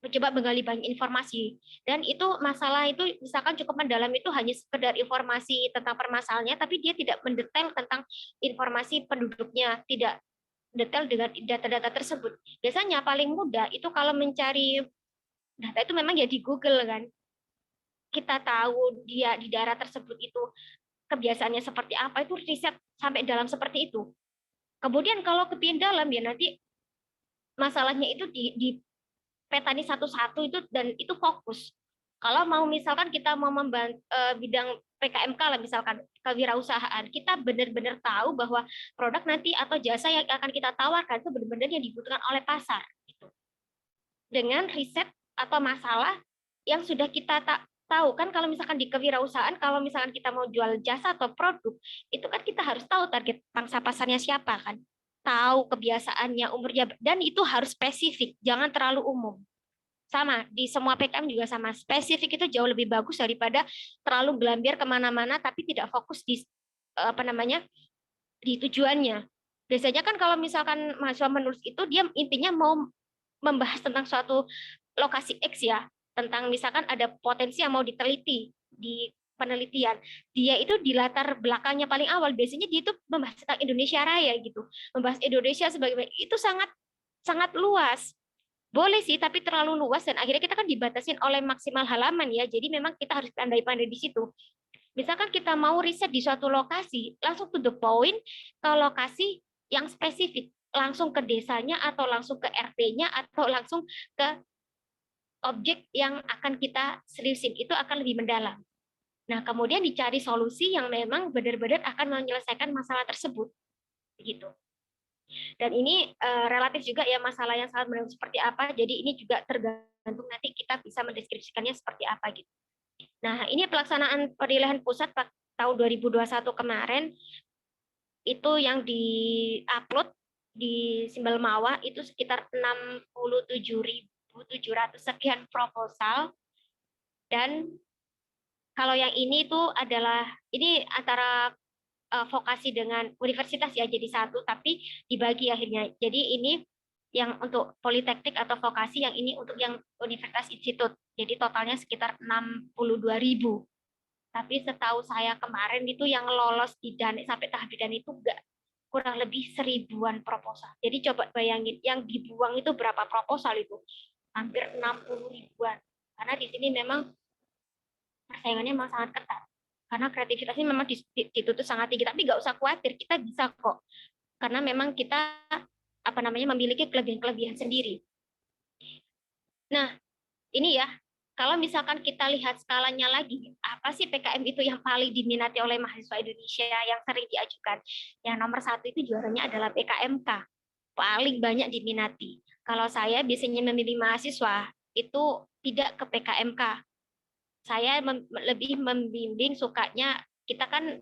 [SPEAKER 3] mencoba menggali banyak informasi, dan itu masalah itu misalkan cukup mendalam itu hanya sekedar informasi tentang permasalahannya, tapi dia tidak mendetail tentang informasi penduduknya, tidak detail dengan data-data tersebut. Biasanya paling mudah itu kalau mencari data itu memang ya di Google kan, kita tahu dia di daerah tersebut itu kebiasaannya seperti apa, itu riset sampai dalam seperti itu. Kemudian kalau kepingin dalam ya nanti masalahnya itu di petani satu-satu itu, dan itu fokus. Kalau mau misalkan kita mau membantu bidang PKMK lah misalkan kewirausahaan, kita benar-benar tahu bahwa produk nanti atau jasa yang akan kita tawarkan itu benar-benar yang dibutuhkan oleh pasar. Gitu. Dengan riset atau masalah yang sudah kita tahu kan, kalau misalkan di kewirausahaan, kalau misalkan kita mau jual jasa atau produk, itu kan kita harus tahu target pangsa pasarnya siapa kan, tahu kebiasaannya, umurnya, dan itu harus spesifik, jangan terlalu umum. Sama, di semua PKM juga sama. Spesifik itu jauh lebih bagus daripada terlalu gelambiar kemana-mana, tapi tidak fokus di di tujuannya. Biasanya kan kalau misalkan mahasiswa menulis itu, dia intinya mau membahas tentang suatu lokasi X ya, tentang misalkan ada potensi yang mau diteliti di penelitian, dia itu di latar belakangnya paling awal biasanya dia itu membahas tentang Indonesia Raya gitu, membahas Indonesia sebagai itu sangat sangat luas. Boleh sih, tapi terlalu luas dan akhirnya kita kan dibatasin oleh maksimal halaman ya. Jadi memang kita harus pandai-pandai di situ. Misalkan kita mau riset di suatu lokasi, langsung to the point ke lokasi yang spesifik, langsung ke desanya atau langsung ke RT-nya atau langsung ke objek yang akan kita seriusin, itu akan lebih mendalam. Nah, kemudian dicari solusi yang memang benar-benar akan menyelesaikan masalah tersebut. Begitu. Dan ini relatif juga ya masalah yang sangat mendalam seperti apa. Jadi ini juga tergantung nanti kita bisa mendeskripsikannya seperti apa gitu. Nah, ini pelaksanaan penilaian pusat tahun 2021 kemarin itu yang di-upload di Simbel Mawa itu sekitar 67.700 sekian proposal. Dan kalau yang ini itu adalah ini antara vokasi dengan universitas ya jadi satu, tapi dibagi akhirnya. Jadi ini yang untuk politeknik atau vokasi, yang ini untuk yang universitas institut. Jadi totalnya sekitar 62.000. Tapi setahu saya kemarin itu yang lolos di dan sampai tahap dan itu enggak, kurang lebih 1000-an proposal. Jadi coba bayangin yang dibuang itu berapa proposal itu? Hampir 60 ribuan. Karena di sini memang persaingannya memang sangat ketat. Karena kreativitasnya memang dituntut sangat tinggi, tapi nggak usah khawatir, kita bisa kok. Karena memang kita memiliki kelebihan-kelebihan sendiri. Nah, ini ya, kalau misalkan kita lihat skalanya lagi, apa sih PKM itu yang paling diminati oleh mahasiswa Indonesia yang sering diajukan? Yang nomor 1 itu juaranya adalah PKMK, paling banyak diminati. Kalau saya biasanya memilih mahasiswa, itu tidak ke PKMK. Saya lebih membimbing, sukanya kita kan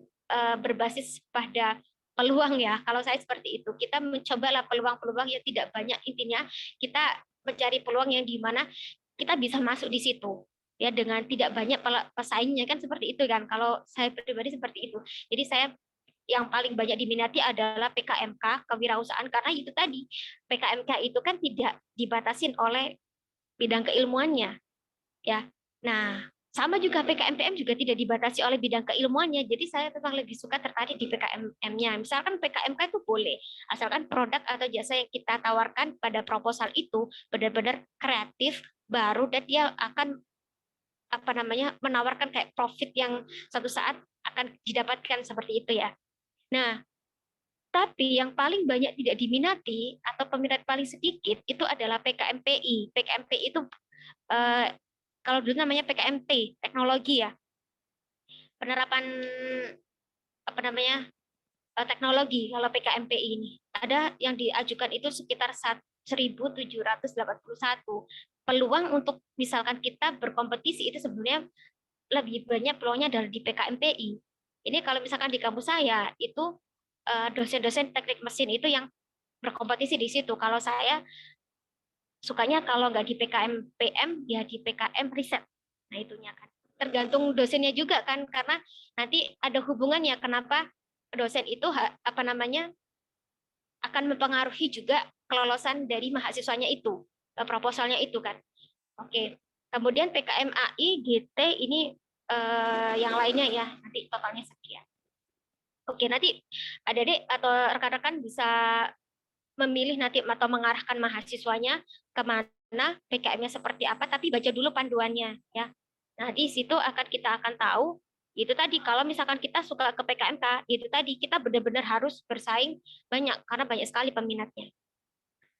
[SPEAKER 3] berbasis pada peluang ya. Kalau saya seperti itu, kita mencobalah peluang-peluang yang tidak banyak, intinya kita mencari peluang yang di mana kita bisa masuk di situ ya, dengan tidak banyak pesaingnya, kan seperti itu kan. Kalau saya pribadi seperti itu. Jadi saya yang paling banyak diminati adalah PKMK, kewirausahaan, karena itu tadi PKMK itu kan tidak dibatasin oleh bidang keilmuannya ya. Nah, sama juga PKMPM juga tidak dibatasi oleh bidang keilmuannya. Jadi saya memang lebih suka tertarik di PKMM-nya. Misalkan PKMK itu boleh, asalkan produk atau jasa yang kita tawarkan pada proposal itu benar-benar kreatif, baru, dan dia akan menawarkan kayak profit yang suatu saat akan didapatkan seperti itu ya. Nah, tapi yang paling banyak tidak diminati atau peminat paling sedikit itu adalah PKMPI. PKMPI itu kalau dulu namanya PKMT, teknologi ya. Penerapan teknologi. Kalau PKMPI ini ada yang diajukan itu sekitar 1.781. Peluang untuk misalkan kita berkompetisi itu sebenarnya lebih banyak peluangnya dari di PKMPI. Ini kalau misalkan di kampus saya itu dosen-dosen teknik mesin itu yang berkompetisi di situ. Kalau saya sukanya kalau nggak di PKM PM ya di PKM riset. Nah, itunya kan tergantung dosennya juga kan, karena nanti ada hubungannya kenapa dosen itu akan mempengaruhi juga kelolosan dari mahasiswanya itu, proposalnya itu kan. Oke. Kemudian PKM AI, GT ini yang lainnya ya, nanti totalnya sekian. Oke, nanti adik-adik atau rekan-rekan bisa memilih nanti atau mengarahkan mahasiswanya kemana, PKM-nya seperti apa, tapi baca dulu panduannya ya. Nah, di situ kita akan tahu itu tadi, kalau misalkan kita suka ke PKMK, itu tadi kita benar-benar harus bersaing banyak karena banyak sekali peminatnya.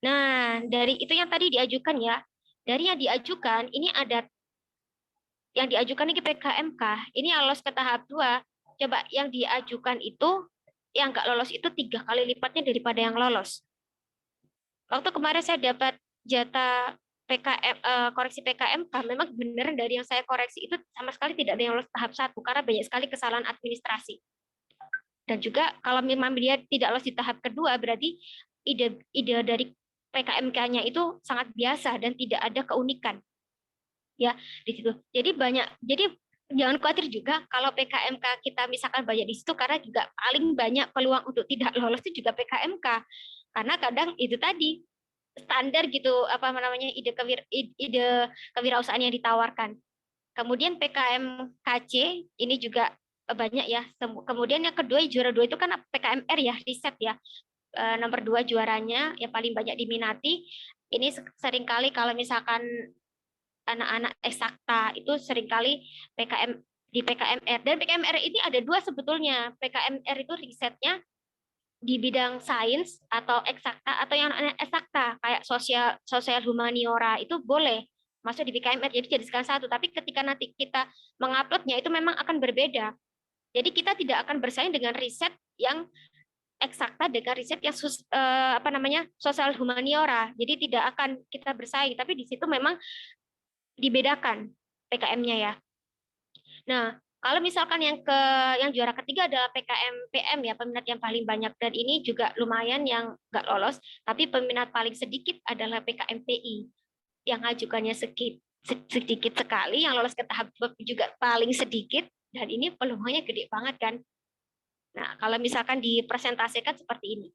[SPEAKER 3] Nah, dari itu yang tadi diajukan ya, dari yang diajukan ini ada yang diajukan ini PKMK, ini lolos ke tahap 2. Coba yang diajukan itu, yang nggak lolos itu 3 kali lipatnya daripada yang lolos. Waktu kemarin saya dapat jatah koreksi PKMK, memang benar dari yang saya koreksi itu sama sekali tidak ada yang lolos tahap 1 karena banyak sekali kesalahan administrasi. Dan juga kalau memang dia tidak lolos di tahap kedua, berarti ide dari PKMK-nya itu sangat biasa dan tidak ada keunikan. Ya, di situ. Jadi jangan khawatir juga kalau PKMK kita misalkan banyak di situ, karena juga paling banyak peluang untuk tidak lolos itu juga PKMK. Karena kadang itu tadi standar gitu ide kewirausahaan yang ditawarkan. Kemudian PKMKC ini juga banyak ya. Kemudian yang kedua, juara 2 itu kan PKMR ya, riset ya. Nomor 2 juaranya yang paling banyak diminati. Ini seringkali kalau misalkan anak-anak eksakta itu seringkali di PKMR. Dan PKMR ini ada 2 sebetulnya. PKMR itu risetnya di bidang sains atau eksakta, atau yang eksakta kayak sosial humaniora itu boleh masuk di PKMR, jadi jadikan 1. Tapi ketika nanti kita menguploadnya itu memang akan berbeda. Jadi kita tidak akan bersaing dengan riset yang eksakta dengan riset yang sosial humaniora. Jadi tidak akan kita bersaing, tapi di situ memang dibedakan PKM-nya ya. Nah, kalau misalkan yang juara ketiga adalah PKM PM ya, peminat yang paling banyak, dan ini juga lumayan yang nggak lolos, tapi peminat paling sedikit adalah PKMPI yang ajukannya sedikit sekali, yang lolos ke tahap 2 juga paling sedikit, dan ini peluangnya gede banget kan. Nah, kalau misalkan dipresentasikan seperti ini,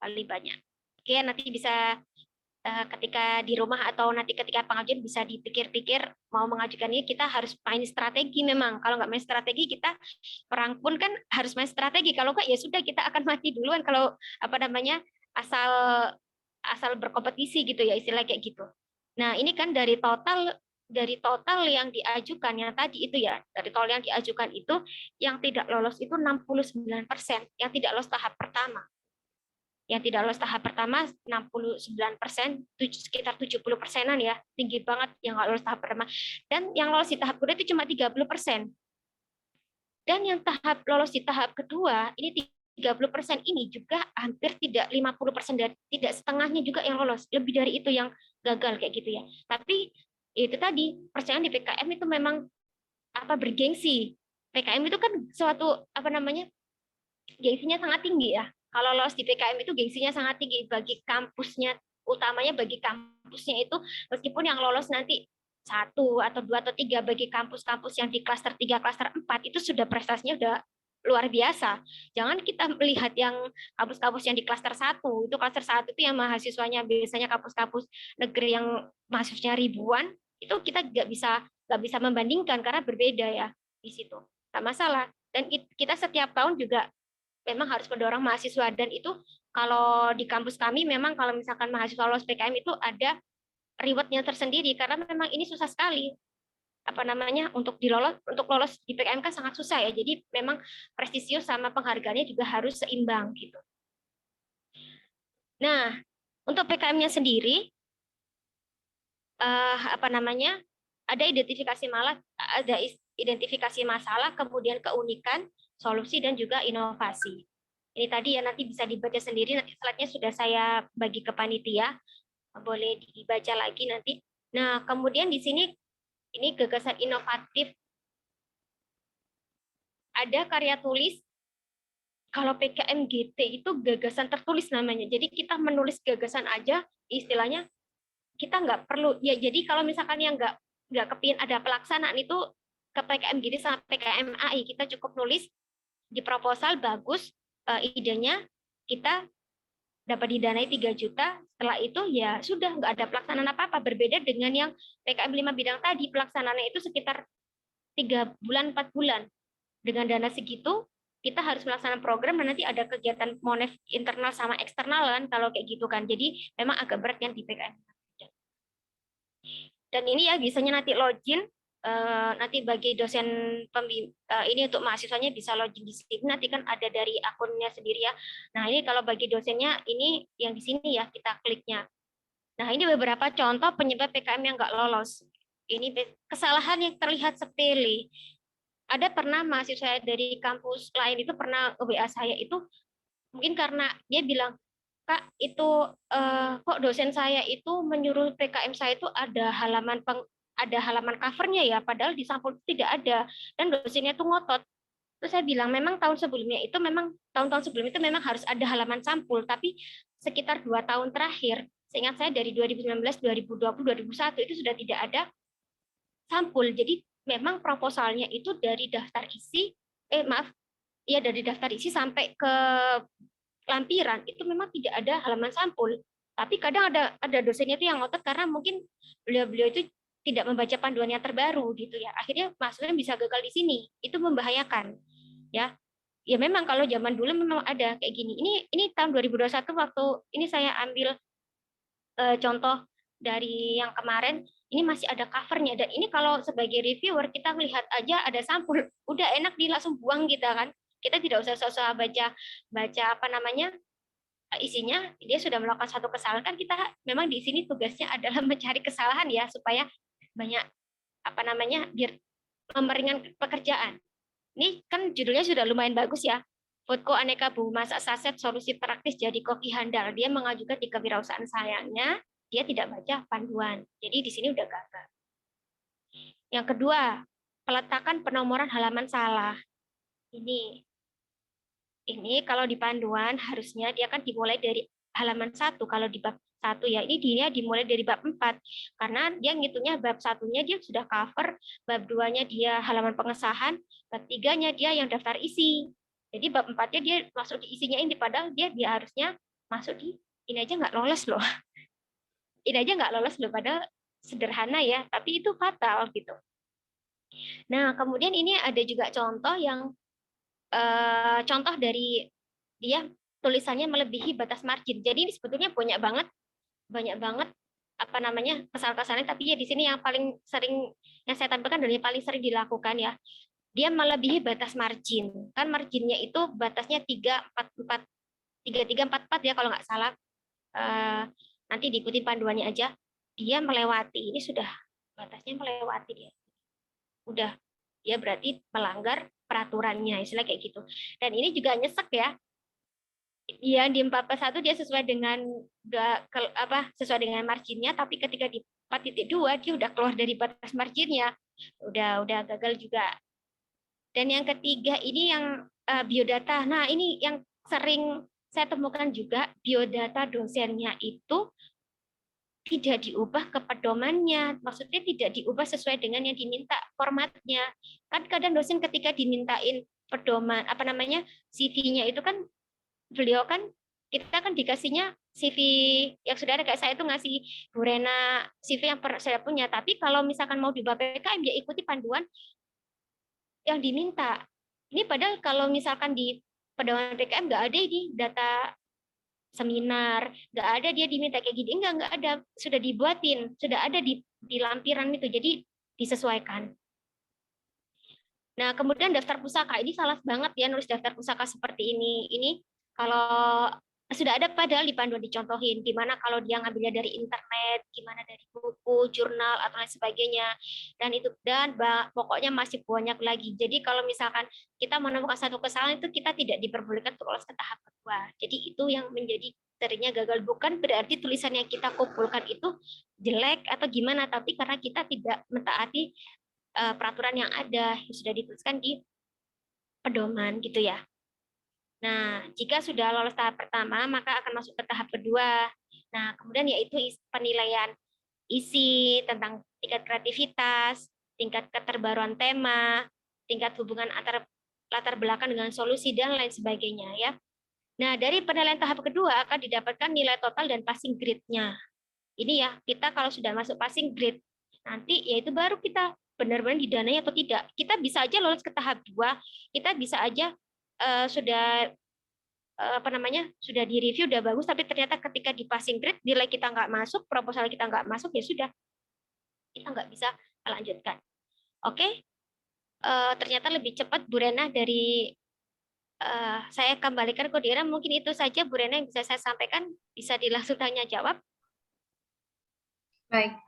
[SPEAKER 3] paling banyak. Oke, nanti bisa ketika di rumah atau nanti ketika pengajuan bisa dipikir-pikir mau mengajukan ini, kita harus main strategi memang. Kalau nggak main strategi, kita perang pun kan harus main strategi. Kalau nggak ya sudah, kita akan mati duluan kalau asal berkompetisi gitu ya, istilah kayak gitu. Nah, ini kan dari total dari total yang diajukan yang tadi itu ya, dari total yang diajukan itu yang tidak lolos itu 69%, yang tidak lolos tahap pertama. Yang tidak lolos tahap pertama 69%, sekitar 70%-an ya, tinggi banget yang nggak lolos tahap pertama. Dan yang lolos di tahap kedua itu cuma 30%. Dan yang tahap lolos di tahap kedua ini 30% ini juga hampir tidak 50% dari tidak setengahnya juga yang lolos, lebih dari itu yang gagal kayak gitu ya. Tapi itu tadi persaingan di PKM itu memang bergengsi. PKM itu kan suatu gengsinya sangat tinggi ya. Kalau lolos di PKM itu gengsinya sangat tinggi bagi kampusnya, utamanya bagi kampusnya itu, meskipun yang lolos nanti 1 atau 2 atau 3 bagi kampus-kampus yang di klaster 3, klaster 4 itu sudah prestasinya udah luar biasa. Jangan kita melihat yang kampus-kampus yang di klaster 1. Itu klaster 1 itu yang mahasiswanya biasanya kampus-kampus negeri yang mahasiswanya ribuan, itu kita nggak bisa membandingkan karena berbeda ya di situ. Nggak masalah. Dan kita setiap tahun juga memang harus mendorong mahasiswa, dan itu kalau di kampus kami memang kalau misalkan mahasiswa lolos PKM itu ada reward-nya tersendiri karena memang ini susah sekali untuk lolos di PKM kan sangat susah ya, jadi memang prestisius sama penghargaannya juga harus seimbang gitu. Nah, untuk PKM-nya sendiri ada identifikasi masalah, kemudian keunikan, solusi, dan juga inovasi. Ini tadi ya, nanti bisa dibaca sendiri, nanti slide-nya sudah saya bagi ke panitia, boleh dibaca lagi nanti. Nah, kemudian di sini ini gagasan inovatif. Ada karya tulis. Kalau PKM GT itu gagasan tertulis namanya. Jadi kita menulis gagasan aja, istilahnya kita nggak perlu ya. Jadi kalau misalkan yang nggak kepingin ada pelaksanaan itu ke PKM GT sama PKM AI, kita cukup nulis di proposal bagus, idenya kita dapat didanai 3 juta, setelah itu ya sudah nggak ada pelaksanaan apa-apa. Berbeda dengan yang PKM 5 bidang tadi, pelaksanaannya itu sekitar 3 bulan, 4 bulan. Dengan dana segitu, kita harus melaksanakan program dan nanti ada kegiatan monef internal sama eksternal kan, kalau kayak gitu kan. Jadi memang agak berat yang di PKM. Dan ini ya biasanya nanti login, nanti bagi dosen ini untuk mahasiswanya bisa login di sini, nanti kan ada dari akunnya sendiri ya. Nah ini kalau bagi dosennya ini yang di sini ya kita kliknya. Nah ini beberapa contoh penyebab PKM yang nggak lolos. Ini kesalahan yang terlihat sepele. Ada pernah mahasiswa dari kampus lain itu pernah WA saya itu mungkin karena dia bilang, Kak, itu kok dosen saya itu menyuruh PKM saya itu ada halaman covernya ya, padahal di sampul tidak ada, dan dosennya itu ngotot. Terus saya bilang memang tahun-tahun sebelum itu memang harus ada halaman sampul, tapi sekitar 2 tahun terakhir, seingat saya dari 2019, 2020, 2021 itu sudah tidak ada sampul. Jadi memang proposalnya itu dari daftar isi, dari daftar isi sampai ke lampiran itu memang tidak ada halaman sampul. Tapi kadang ada dosennya itu yang ngotot karena mungkin beliau itu tidak membaca panduan yang terbaru gitu ya. Akhirnya mahasiswa bisa gagal di sini. Itu membahayakan. Ya. Ya memang kalau zaman dulu memang ada kayak gini. Ini tahun 2021 waktu ini saya ambil contoh dari yang kemarin, ini masih ada covernya, dan ini kalau sebagai reviewer kita melihat aja ada sampul, udah enak langsung buang kita kan. Kita tidak usah baca isinya. Dia sudah melakukan satu kesalahan, kan kita memang di sini tugasnya adalah mencari kesalahan ya, supaya banyak biar memeringan pekerjaan. Ini kan judulnya sudah lumayan bagus ya. Foodco aneka bumbu masak saset solusi praktis jadi koki handal. Dia mengajukan di kewirausahaan, sayangnya dia tidak baca panduan. Jadi di sini udah gagal. Yang kedua, peletakan penomoran halaman salah. Ini kalau di panduan harusnya dia kan dimulai dari halaman 1 kalau di bab 1 ya. Ini dia dimulai dari bab 4 karena dia ngitungnya bab 1-nya dia sudah cover, bab 2-nya dia halaman pengesahan, bab 3-nya dia yang daftar isi. Jadi bab 4-nya dia masuk di isinya ini, padahal dia harusnya masuk di ini aja nggak lolos loh. Ini aja nggak lolos loh, padahal sederhana ya, tapi itu fatal gitu. Nah, kemudian ini ada juga contoh yang contoh dari dia tulisannya melebihi batas margin. Jadi ini sebetulnya banyak banget apa namanya kesal-kesalnya, tapi ya di sini yang paling sering yang saya tampilkan dan yang paling sering dilakukan ya, dia melebihi batas margin. Kan marginnya itu batasnya 344 3344 ya kalau nggak salah. Nanti diikuti panduannya aja. Dia melewati, ini sudah batasnya melewati dia. Udah, dia berarti melanggar peraturannya, istilah kayak gitu. Dan ini juga nyesek ya. Yang di 4.1 dia sesuai dengan sesuai dengan marginnya, tapi ketika di 4.2 dia udah keluar dari batas marginnya. Udah gagal juga. Dan yang ketiga ini yang biodata. Nah, ini yang sering saya temukan juga, biodata dosennya itu tidak diubah ke pedomannya. Maksudnya tidak diubah sesuai dengan yang diminta formatnya. Kan kadang dosen ketika dimintain pedoman CV-nya itu kan beliau kan kita kan dikasihnya CV yang sudah ada, kayak saya itu ngasih Bu Rena CV yang saya punya, tapi kalau misalkan mau diubah PKM ya ikuti panduan yang diminta. Ini padahal kalau misalkan di pedoman PKM nggak ada ini data seminar, nggak ada dia diminta kayak gini, nggak ada, sudah dibuatin, sudah ada di lampiran itu, jadi disesuaikan. Nah, kemudian daftar pusaka, ini salah banget ya nulis daftar pusaka seperti ini. Ini kalau sudah ada padahal di panduan dicontohin, gimana kalau dia ngambilnya dari internet, gimana dari buku, jurnal, atau lain sebagainya. Dan pokoknya masih banyak lagi. Jadi kalau misalkan kita menemukan satu kesalahan itu kita tidak diperbolehkan untuk lolos ke tahap kedua. Jadi itu yang menjadi seringnya gagal, bukan berarti tulisan yang kita kumpulkan itu jelek atau gimana, tapi karena kita tidak mentaati peraturan yang ada yang sudah dituliskan di pedoman gitu ya. Nah, jika sudah lolos tahap pertama, maka akan masuk ke tahap kedua. Nah, kemudian yaitu penilaian isi tentang tingkat kreativitas, tingkat keterbaruan tema, tingkat hubungan antara latar belakang dengan solusi dan lain sebagainya ya. Nah, dari penilaian tahap kedua akan didapatkan nilai total dan passing grade-nya. Ini ya, kita kalau sudah masuk passing grade, nanti yaitu baru kita benar-benar didanai atau tidak. Kita bisa aja lolos ke tahap 2, kita bisa aja sudah sudah direview, udah bagus, tapi ternyata ketika di passing grade nilai kita nggak masuk, proposal kita nggak masuk, ya sudah, kita nggak bisa melanjutkan. Oke, ternyata lebih cepat Bu Rena dari saya kembalikan ke Dira. Mungkin itu saja Bu Rena yang bisa saya sampaikan, bisa langsung tanya jawab.
[SPEAKER 1] Baik.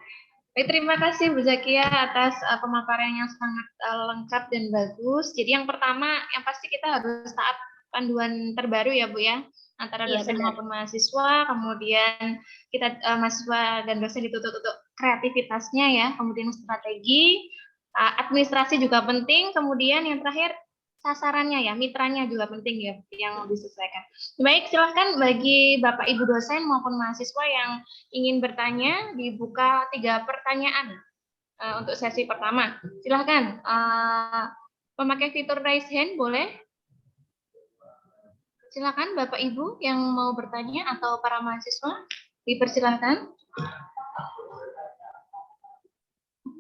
[SPEAKER 1] Baik, terima kasih Bu Zakia atas pemaparan yang sangat lengkap dan bagus. Jadi yang pertama, yang pasti kita harus taat panduan terbaru ya Bu ya, antara dosen maupun mahasiswa. Kemudian kita mahasiswa dan dosen dituntut untuk kreativitasnya ya, kemudian strategi, administrasi juga penting. Kemudian yang terakhir sasarannya ya, mitranya juga penting ya, yang disesuaikan. Baik, silahkan bagi Bapak Ibu dosen maupun mahasiswa yang ingin bertanya, dibuka 3 pertanyaan untuk sesi pertama. Silahkan, memakai fitur raise hand boleh? Silahkan Bapak Ibu yang mau bertanya atau para mahasiswa, dipersilahkan.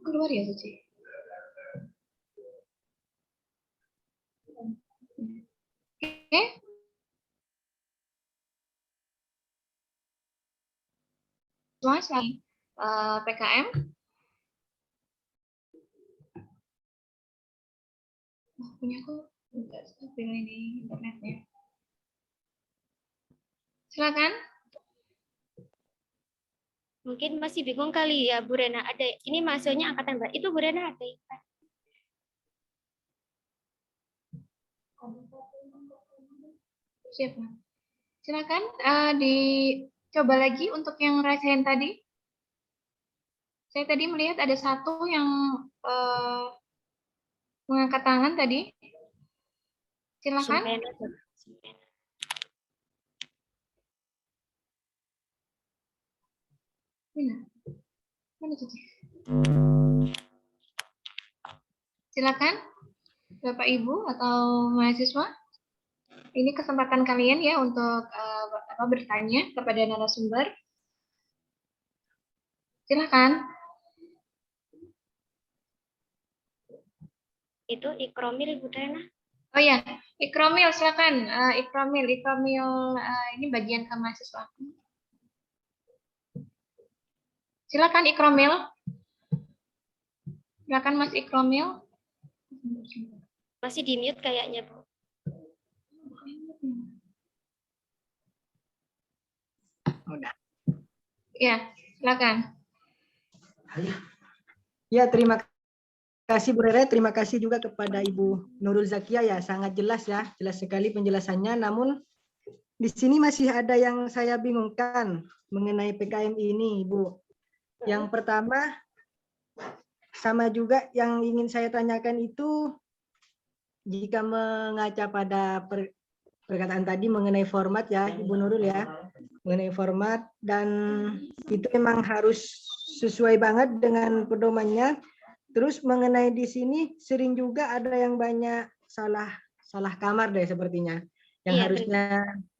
[SPEAKER 1] Keluar ya, Suci? Oke. PKM. Punya aku enggak stabil ini internetnya. Silakan.
[SPEAKER 3] Mungkin masih bingung kali ya Bu Rena. Ada ini mahasiswanya angkatan berapa? Itu Bu Rena ada.
[SPEAKER 1] Siapa? Silakan dicoba lagi untuk yang raise hand tadi. Saya tadi melihat ada satu yang mengangkat tangan tadi. Silakan. Mana Cici? Silakan Bapak Ibu atau mahasiswa. Ini kesempatan kalian ya untuk bertanya kepada narasumber. Silakan.
[SPEAKER 3] Itu Ikromil Bu Rena.
[SPEAKER 1] Oh ya, Ikromil silakan. Ikromil ini bagian ke mahasiswa. Silakan Ikromil. Silakan Mas Ikromil.
[SPEAKER 3] Masih di mute kayaknya, Bu.
[SPEAKER 4] Udah.
[SPEAKER 1] Ya, silakan.
[SPEAKER 4] Ya, terima kasih Bu Rere, terima kasih juga kepada Ibu Nurul Zakia ya, sangat jelas ya, jelas sekali penjelasannya. Namun di sini masih ada yang saya bingungkan mengenai PKM ini, Ibu. Yang pertama, sama juga yang ingin saya tanyakan itu, jika mengaca pada perkataan tadi mengenai format ya, Ibu Nurul ya, mengenai format, dan itu memang harus sesuai banget dengan pedomannya. Terus mengenai di sini sering juga ada yang banyak salah kamar deh sepertinya. Yang
[SPEAKER 3] Iya,
[SPEAKER 4] harusnya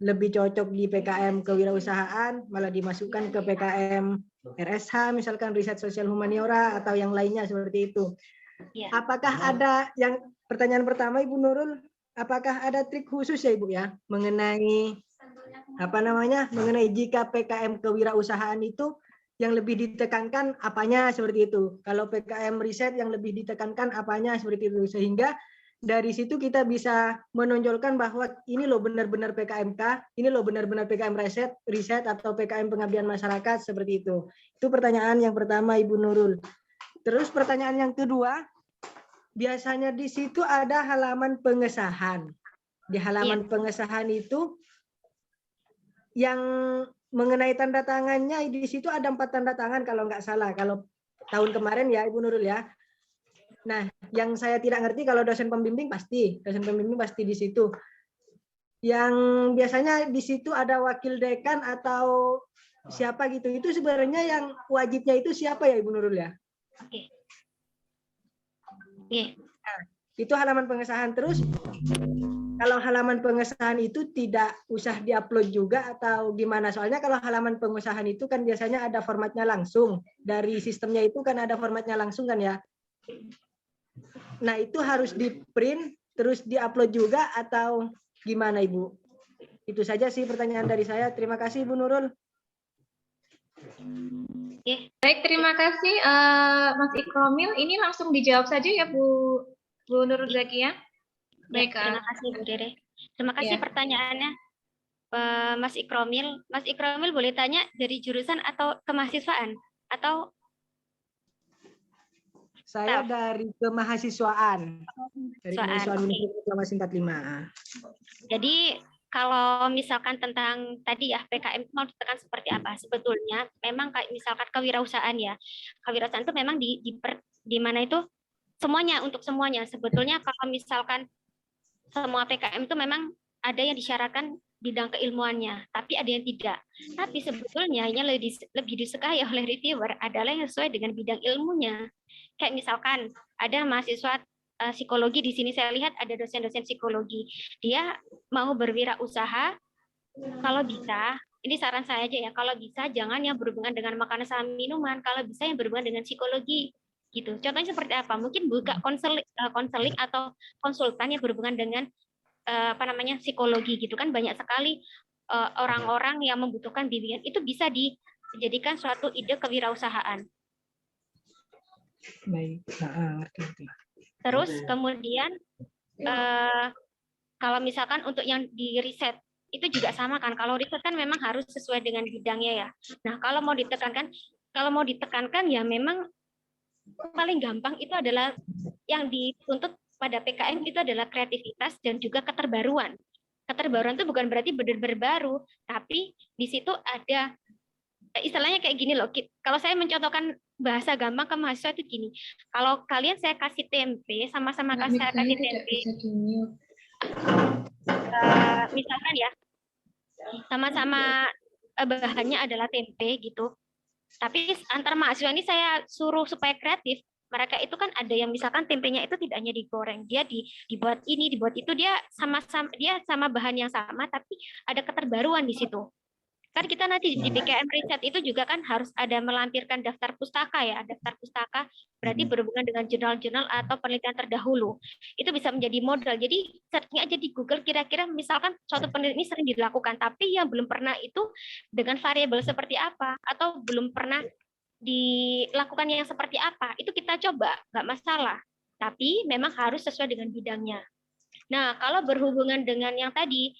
[SPEAKER 4] lebih cocok di PKM kewirausahaan malah dimasukkan ke PKM RSH, misalkan riset sosial humaniora atau yang lainnya seperti itu.
[SPEAKER 3] Iya.
[SPEAKER 4] Apakah ada yang pertanyaan pertama Ibu Nurul, apakah ada trik khusus ya Ibu ya mengenai mengenai jika PKM kewirausahaan itu yang lebih ditekankan apanya seperti itu. Kalau PKM riset yang lebih ditekankan apanya seperti itu, sehingga dari situ kita bisa menonjolkan bahwa ini loh benar-benar PKMK, ini loh benar-benar PKM riset atau PKM pengabdian masyarakat seperti itu. Itu pertanyaan yang pertama Ibu Nurul. Terus pertanyaan yang kedua, biasanya di situ ada halaman pengesahan. Di halaman pengesahan itu yang mengenai tanda tangannya di situ ada 4 tanda tangan kalau nggak salah, kalau tahun kemarin ya Ibu Nurul ya. Nah, yang saya tidak ngerti kalau dosen pembimbing pasti di situ. Yang biasanya di situ ada wakil dekan atau siapa gitu. Itu sebenarnya yang wajibnya itu siapa ya Ibu Nurul ya?
[SPEAKER 3] Oke. Iya.
[SPEAKER 4] Nah, itu halaman pengesahan. Terus kalau halaman pengesahan itu tidak usah diupload juga atau gimana? Soalnya kalau halaman pengesahan itu kan biasanya ada formatnya langsung. Dari sistemnya itu kan ada formatnya langsung kan ya? Nah, itu harus di-print terus di-upload juga atau gimana Ibu? Itu saja sih pertanyaan dari saya. Terima kasih Ibu Nurul.
[SPEAKER 1] Baik, terima kasih Mas Ikromil. Ini langsung dijawab saja ya Bu Nurul Zakia. Baik,
[SPEAKER 3] terima kasih Bu Rere. Terima kasih pertanyaannya Mas Ikromil. Mas Ikromil boleh tanya dari jurusan atau kemahasiswaan atau
[SPEAKER 4] Saya dari kemahasiswaan. Dari kemahasiswaan Universitas 45.
[SPEAKER 3] Jadi kalau misalkan tentang tadi ya PKM itu mau ditekan seperti apa? Sebetulnya memang kayak misalkan kewirausahaan ya. Kewirausahaan itu memang di mana itu semuanya untuk semuanya. Sebetulnya kalau misalkan semua PKM itu memang ada yang disyaratkan bidang keilmuannya, tapi ada yang tidak. Tapi sebetulnya yang lebih disukai oleh reviewer adalah yang sesuai dengan bidang ilmunya. Kayak misalkan ada mahasiswa psikologi di sini saya lihat ada dosen-dosen psikologi. Dia mau berwirausaha kalau bisa, ini saran saya aja ya, kalau bisa jangan yang berhubungan dengan makanan sama minuman, kalau bisa yang berhubungan dengan psikologi gitu. Contohnya seperti apa? Mungkin buka konseling atau konsultan yang berhubungan dengan psikologi gitu kan, banyak sekali orang-orang yang membutuhkan bimbingan, itu bisa dijadikan suatu ide kewirausahaan.
[SPEAKER 4] Baik, ngerti.
[SPEAKER 3] Terus kemudian kalau misalkan untuk yang di riset itu juga sama kan. Kalau riset kan memang harus sesuai dengan bidangnya ya. Nah, kalau mau ditekankan ya memang paling gampang itu adalah yang dituntut pada PKM itu adalah kreativitas dan juga keterbaruan. Keterbaruan itu bukan berarti benar-benar baru, tapi di situ ada istilahnya kayak gini loh. Kalau saya mencontohkan bahasa gampang ke mahasiswa itu gini. Kalau kalian saya kasih tempe, sama-sama kasih tempe. Misalkan ya, sama-sama bahannya adalah tempe gitu. Tapi antar mahasiswa ini saya suruh supaya kreatif. Mereka itu kan ada yang misalkan tempenya itu tidak hanya digoreng, dia dibuat ini, dibuat itu, dia sama bahan yang sama, tapi ada keterbaruan di situ. Kan kita nanti di PKM riset itu juga kan harus ada melampirkan daftar pustaka ya. Daftar pustaka berarti berhubungan dengan jurnal-jurnal atau penelitian terdahulu. Itu bisa menjadi modal. Jadi searching aja di Google kira-kira misalkan suatu penelitian ini sering dilakukan, tapi yang belum pernah itu dengan variabel seperti apa, atau belum pernah dilakukan yang seperti apa, itu kita coba, nggak masalah. Tapi memang harus sesuai dengan bidangnya. Nah, kalau berhubungan dengan yang tadi,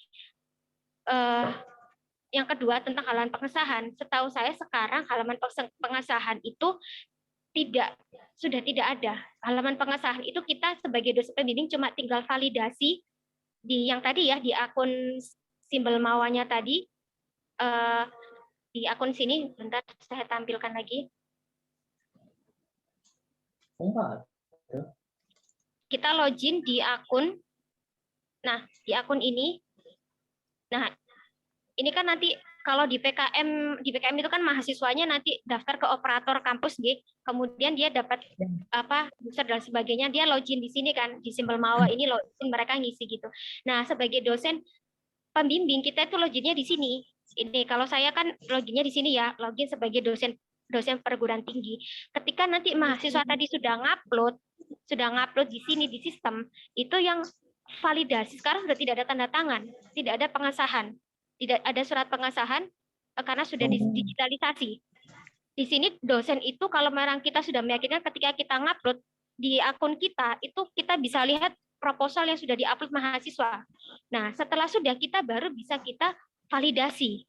[SPEAKER 3] yang kedua tentang halaman pengesahan, setahu saya sekarang halaman pengesahan itu sudah tidak ada. Halaman pengesahan itu kita sebagai dosen pembimbing cuma tinggal validasi di yang tadi ya, di akun simbol mawanya tadi, di akun sini, bentar saya tampilkan lagi. Kita login di akun, nah di akun ini, nah ini kan nanti kalau di PKM itu kan mahasiswanya nanti daftar ke operator kampus, kemudian dia dapat apa user dan sebagainya, dia login di sini kan, di simbol mawa ini login, mereka ngisi gitu. Nah sebagai dosen pembimbing kita itu loginnya di sini. Ini kalau saya kan loginnya di sini ya, login sebagai dosen perguruan tinggi. Ketika nanti mahasiswa tadi sudah ngupload di sini di sistem, itu yang validasi sekarang sudah tidak ada tanda tangan, tidak ada pengesahan. Tidak ada surat pengesahan karena sudah digitalisasi. Di sini dosen itu kalau memang kita sudah meyakinkan ketika kita ngupload di akun kita, itu kita bisa lihat proposal yang sudah diupload mahasiswa. Nah, setelah sudah kita baru bisa kita validasi.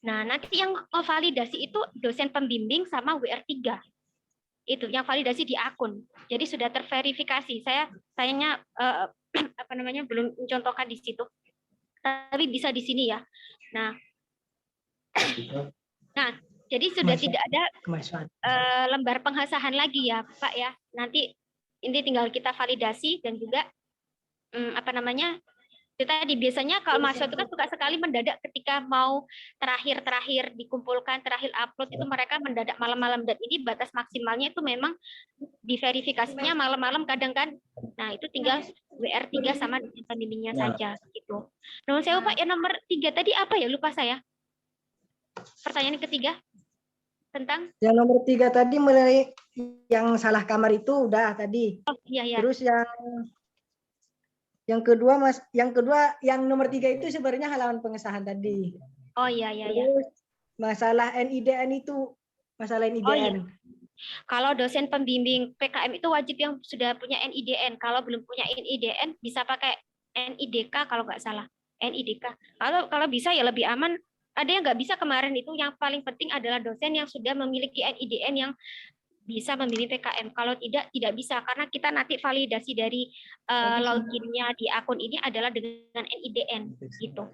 [SPEAKER 3] Nah, nanti yang validasi itu dosen pembimbing sama WR3. Itu yang validasi di akun. Jadi sudah terverifikasi. Sayangnya belum mencontohkan di situ. Tapi bisa di sini ya. Nah, jadi sudah tidak ada lembar pengesahan lagi ya, Pak ya. Nanti ini tinggal kita validasi dan juga itu tadi biasanya kalau mahasiswa itu kan suka sekali mendadak ketika mau terakhir dikumpulkan, terakhir upload itu mereka mendadak malam-malam, dan ini batas maksimalnya itu memang diverifikasinya malam-malam kadang kan. Nah, itu tinggal WR3 sama pembimbingnya saja gitu. Nomor saya Pak, yang nomor 3 tadi apa ya? Lupa saya. Pertanyaan ketiga tentang
[SPEAKER 4] yang nomor 3 tadi mengenai yang salah kamar itu udah tadi.
[SPEAKER 3] Oh iya.
[SPEAKER 4] Terus yang kedua yang nomor 3 itu sebenarnya halaman pengesahan tadi.
[SPEAKER 3] Oh iya.
[SPEAKER 4] Terus masalah NIDN itu, masalah NIDN.
[SPEAKER 3] Oh, iya. Kalau dosen pembimbing PKM itu wajib yang sudah punya NIDN. Kalau belum punya NIDN bisa pakai NIDK kalau nggak salah. NIDK. Kalau bisa ya lebih aman. Ada yang nggak bisa kemarin itu, yang paling penting adalah dosen yang sudah memiliki NIDN yang bisa membimbing PKM. Kalau tidak bisa, karena kita nanti validasi dari loginnya di akun ini adalah dengan NIDN gitu.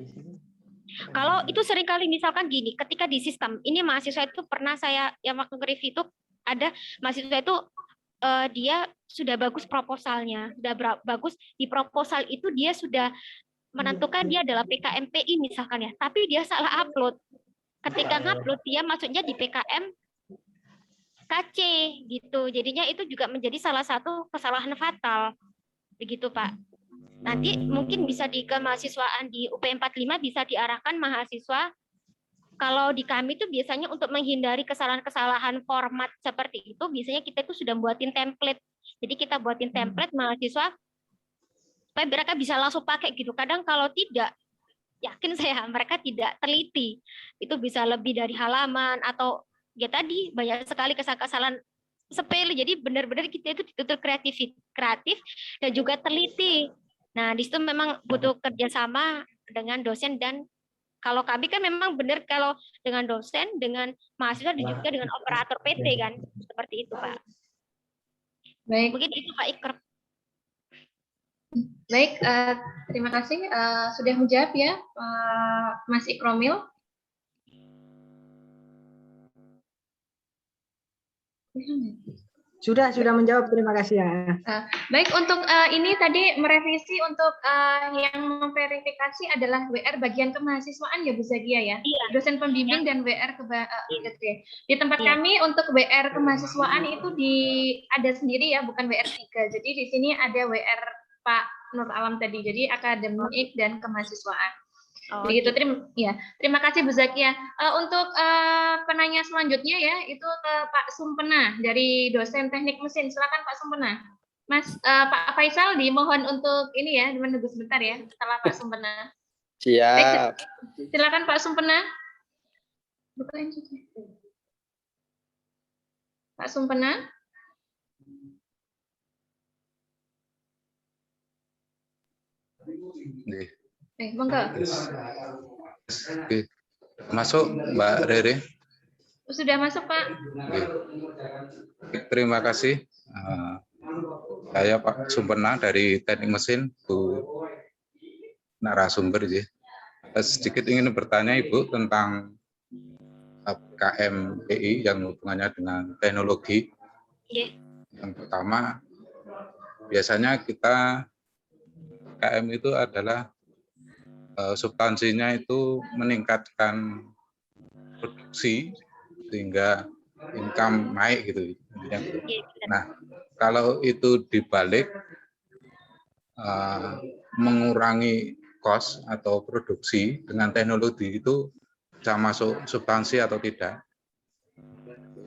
[SPEAKER 3] Kalau itu seringkali misalkan gini, ketika di sistem ini mahasiswa itu pernah saya yang waktu nge-review itu ada mahasiswa itu dia sudah bagus proposalnya, sudah bagus di proposal itu dia sudah menentukan dia adalah PKMPI misalkan ya, tapi dia salah upload. Ketika ngupload dia masuknya di PKM KC gitu. Jadinya itu juga menjadi salah satu kesalahan fatal. Begitu, Pak. Nanti mungkin bisa di kemahasiswaan di UP 45 bisa diarahkan mahasiswa. Kalau di kami itu biasanya untuk menghindari kesalahan-kesalahan format seperti itu, biasanya kita itu sudah buatin template. Jadi kita buatin template mahasiswa supaya mereka bisa langsung pakai gitu. Kadang kalau tidak, yakin saya mereka tidak teliti. Itu bisa lebih dari halaman atau ya tadi banyak sekali kesalahan sepele. Jadi benar-benar kita itu dituntut kreatif dan juga teliti. Nah, di situ memang butuh kerjasama dengan dosen, dan kalau kami kan memang benar kalau dengan dosen, dengan mahasiswa dan juga dengan operator PT kan. Seperti itu, Pak.
[SPEAKER 1] Baik.
[SPEAKER 3] Mungkin itu Pak Iker.
[SPEAKER 1] Baik, terima kasih. Sudah menjawab ya, Mas Ikromil.
[SPEAKER 4] Sudah menjawab, terima kasih ya.
[SPEAKER 1] Baik, untuk ini tadi merevisi untuk yang memverifikasi adalah WR bagian kemahasiswaan ya Bu Zakia ya,
[SPEAKER 3] Iya.
[SPEAKER 1] Dosen pembimbing dan WR di tempat kami untuk WR kemahasiswaan itu ada sendiri ya, bukan WR 3. Jadi di sini ada WR Pak Nur Alam tadi, jadi akademik dan kemahasiswaan. Begitu, terima kasih Bu Zakia. Untuk penanya selanjutnya ya, itu ke Pak Sumpena dari dosen teknik mesin. Silakan Pak Sumpena. Mas Pak Faisal dimohon untuk ini ya, menunggu sebentar ya setelah Pak Sumpena.
[SPEAKER 5] Siap.
[SPEAKER 1] Baik, silakan Pak Sumpena. Bukain saja. Pak Sumpena. Monggo.
[SPEAKER 5] Oke. Masuk Mbak Rere.
[SPEAKER 1] Sudah masuk, Pak.
[SPEAKER 5] Oke. Terima kasih. Saya Pak Sumpena dari Teknik Mesin, Bu narasumber. Sedikit ingin bertanya Ibu tentang KMPI yang hubungannya dengan teknologi. Yang pertama, biasanya kita KM itu adalah substansinya itu meningkatkan produksi sehingga income naik gitu. Nah, kalau itu dibalik mengurangi cost atau produksi dengan teknologi itu bisa masuk substansi atau tidak?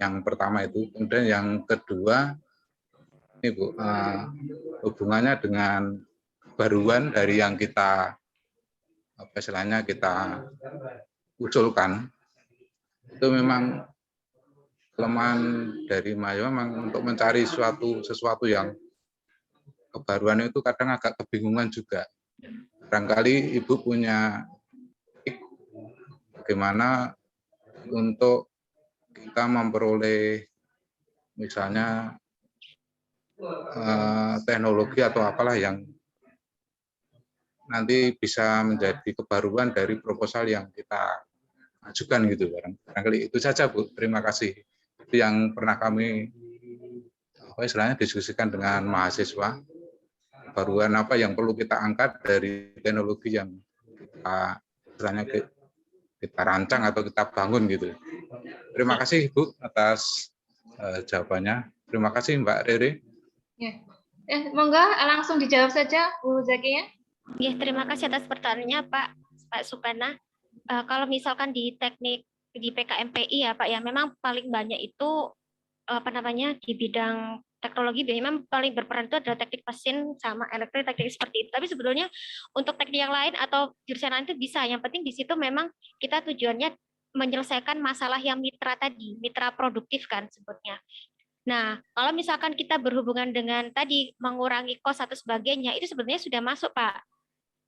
[SPEAKER 5] Yang pertama itu. Kemudian yang kedua, ini Bu, hubungannya dengan kebaruan dari yang kita istilahnya kita usulkan, itu memang kelemahan dari Mayo memang untuk mencari sesuatu yang kebaruan itu kadang agak kebingungan juga. Barangkali Ibu punya bagaimana untuk kita memperoleh misalnya teknologi atau apalah yang nanti bisa menjadi kebaruan dari proposal yang kita ajukan gitu. Barangkali itu saja Bu, terima kasih. Itu yang pernah kami istilahnya diskusikan dengan mahasiswa. Kebaruan apa yang perlu kita angkat dari teknologi yang kita istilahnya kita rancang atau kita bangun gitu. Terima kasih Bu atas jawabannya. Terima kasih Mbak Rere.
[SPEAKER 1] Ya. Monggo langsung dijawab saja Bu Zakia.
[SPEAKER 3] Ya, terima kasih atas pertanyaannya Pak Sumpena. Kalau misalkan di teknik di PKMPI ya Pak ya, memang paling banyak itu di bidang teknologi memang paling berperan itu adalah teknik mesin sama elektrik, teknik seperti itu. Tapi sebetulnya untuk teknik yang lain atau jurusan lain itu bisa. Yang penting di situ memang kita tujuannya menyelesaikan masalah yang mitra tadi, mitra produktif kan sebutnya. Nah, kalau misalkan kita berhubungan dengan tadi mengurangi kos atau sebagainya, itu sebenarnya sudah masuk, Pak.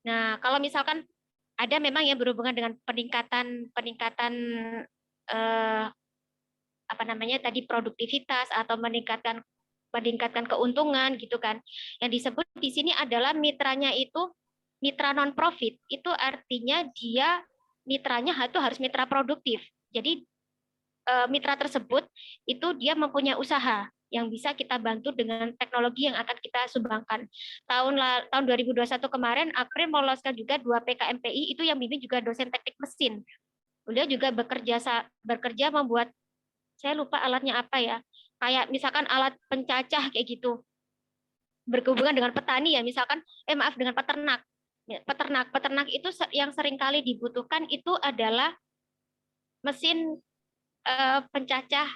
[SPEAKER 3] Nah, kalau misalkan ada memang yang berhubungan dengan peningkatan tadi produktivitas atau meningkatkan keuntungan gitu kan. Yang disebut di sini adalah mitranya itu mitra non profit. Itu artinya dia mitranya itu harus mitra produktif. Jadi mitra tersebut itu dia mempunyai usaha yang bisa kita bantu dengan teknologi yang akan kita sumbangkan. Tahun 2021 kemarin, April meloloskan juga 2 PKMPI, itu yang bimbing juga dosen teknik mesin. Beliau juga bekerja membuat, saya lupa alatnya apa ya, kayak misalkan alat pencacah kayak gitu, berhubungan dengan petani ya, misalkan, dengan peternak. Peternak itu yang sering kali dibutuhkan itu adalah mesin pencacah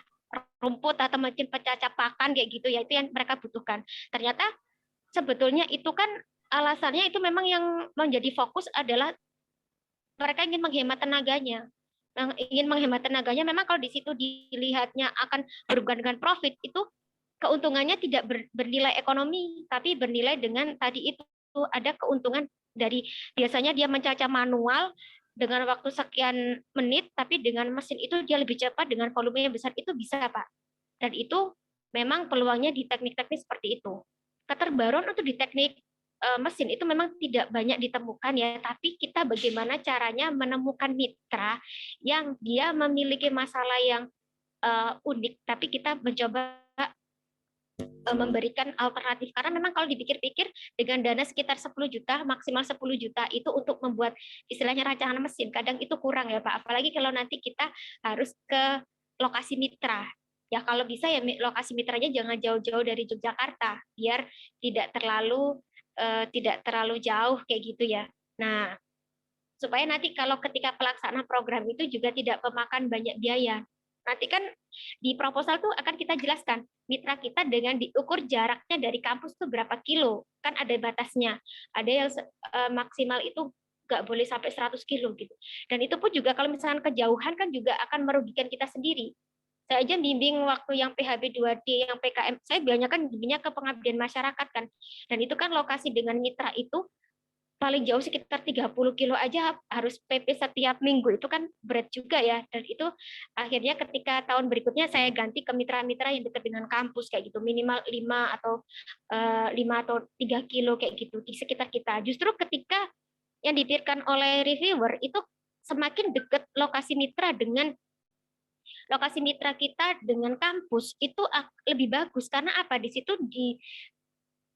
[SPEAKER 3] rumput atau mungkin pencacah pakan kayak gitu ya, itu yang mereka butuhkan. Ternyata sebetulnya itu kan alasannya itu memang yang menjadi fokus adalah mereka ingin menghemat tenaganya. Memang kalau di situ dilihatnya akan berhubungan dengan profit, itu keuntungannya tidak bernilai ekonomi, tapi bernilai dengan tadi itu ada keuntungan dari biasanya dia mencacah manual dengan waktu sekian menit, tapi dengan mesin itu dia lebih cepat dengan volume yang besar, itu bisa Pak. Dan itu memang peluangnya di teknik-teknik seperti itu. Keterbaruan untuk di teknik mesin itu memang tidak banyak ditemukan ya, tapi kita bagaimana caranya menemukan mitra yang dia memiliki masalah yang unik, tapi kita mencoba memberikan alternatif, karena memang kalau dipikir-pikir dengan dana sekitar 10 juta, maksimal 10 juta itu untuk membuat istilahnya rancangan mesin, kadang itu kurang ya Pak, apalagi kalau nanti kita harus ke lokasi mitra. Ya kalau bisa ya lokasi mitranya jangan jauh-jauh dari Yogyakarta, biar tidak terlalu jauh kayak gitu ya. Nah, supaya nanti kalau ketika pelaksanaan program itu juga tidak memakan banyak biaya. Nanti kan di proposal tuh akan kita jelaskan mitra kita dengan diukur jaraknya dari kampus tuh berapa kilo, kan ada batasnya. Ada yang maksimal itu nggak boleh sampai 100 kilo gitu. Dan itu pun juga kalau misalnya kejauhan kan juga akan merugikan kita sendiri. Saya aja bimbing waktu yang PHB 2D, yang PKM, saya banyak kan bimbingnya ke pengabdian masyarakat kan. Dan itu kan lokasi dengan mitra itu paling jauh sekitar 30 kilo aja harus PP setiap minggu, itu kan berat juga ya. Dan itu akhirnya ketika tahun berikutnya saya ganti ke mitra-mitra yang dekat dengan kampus kayak gitu, minimal 5 atau 3 kilo kayak gitu di sekitar kita. Justru ketika yang dipikirkan oleh reviewer itu semakin dekat lokasi mitra kita dengan kampus itu lebih bagus karena apa, di situ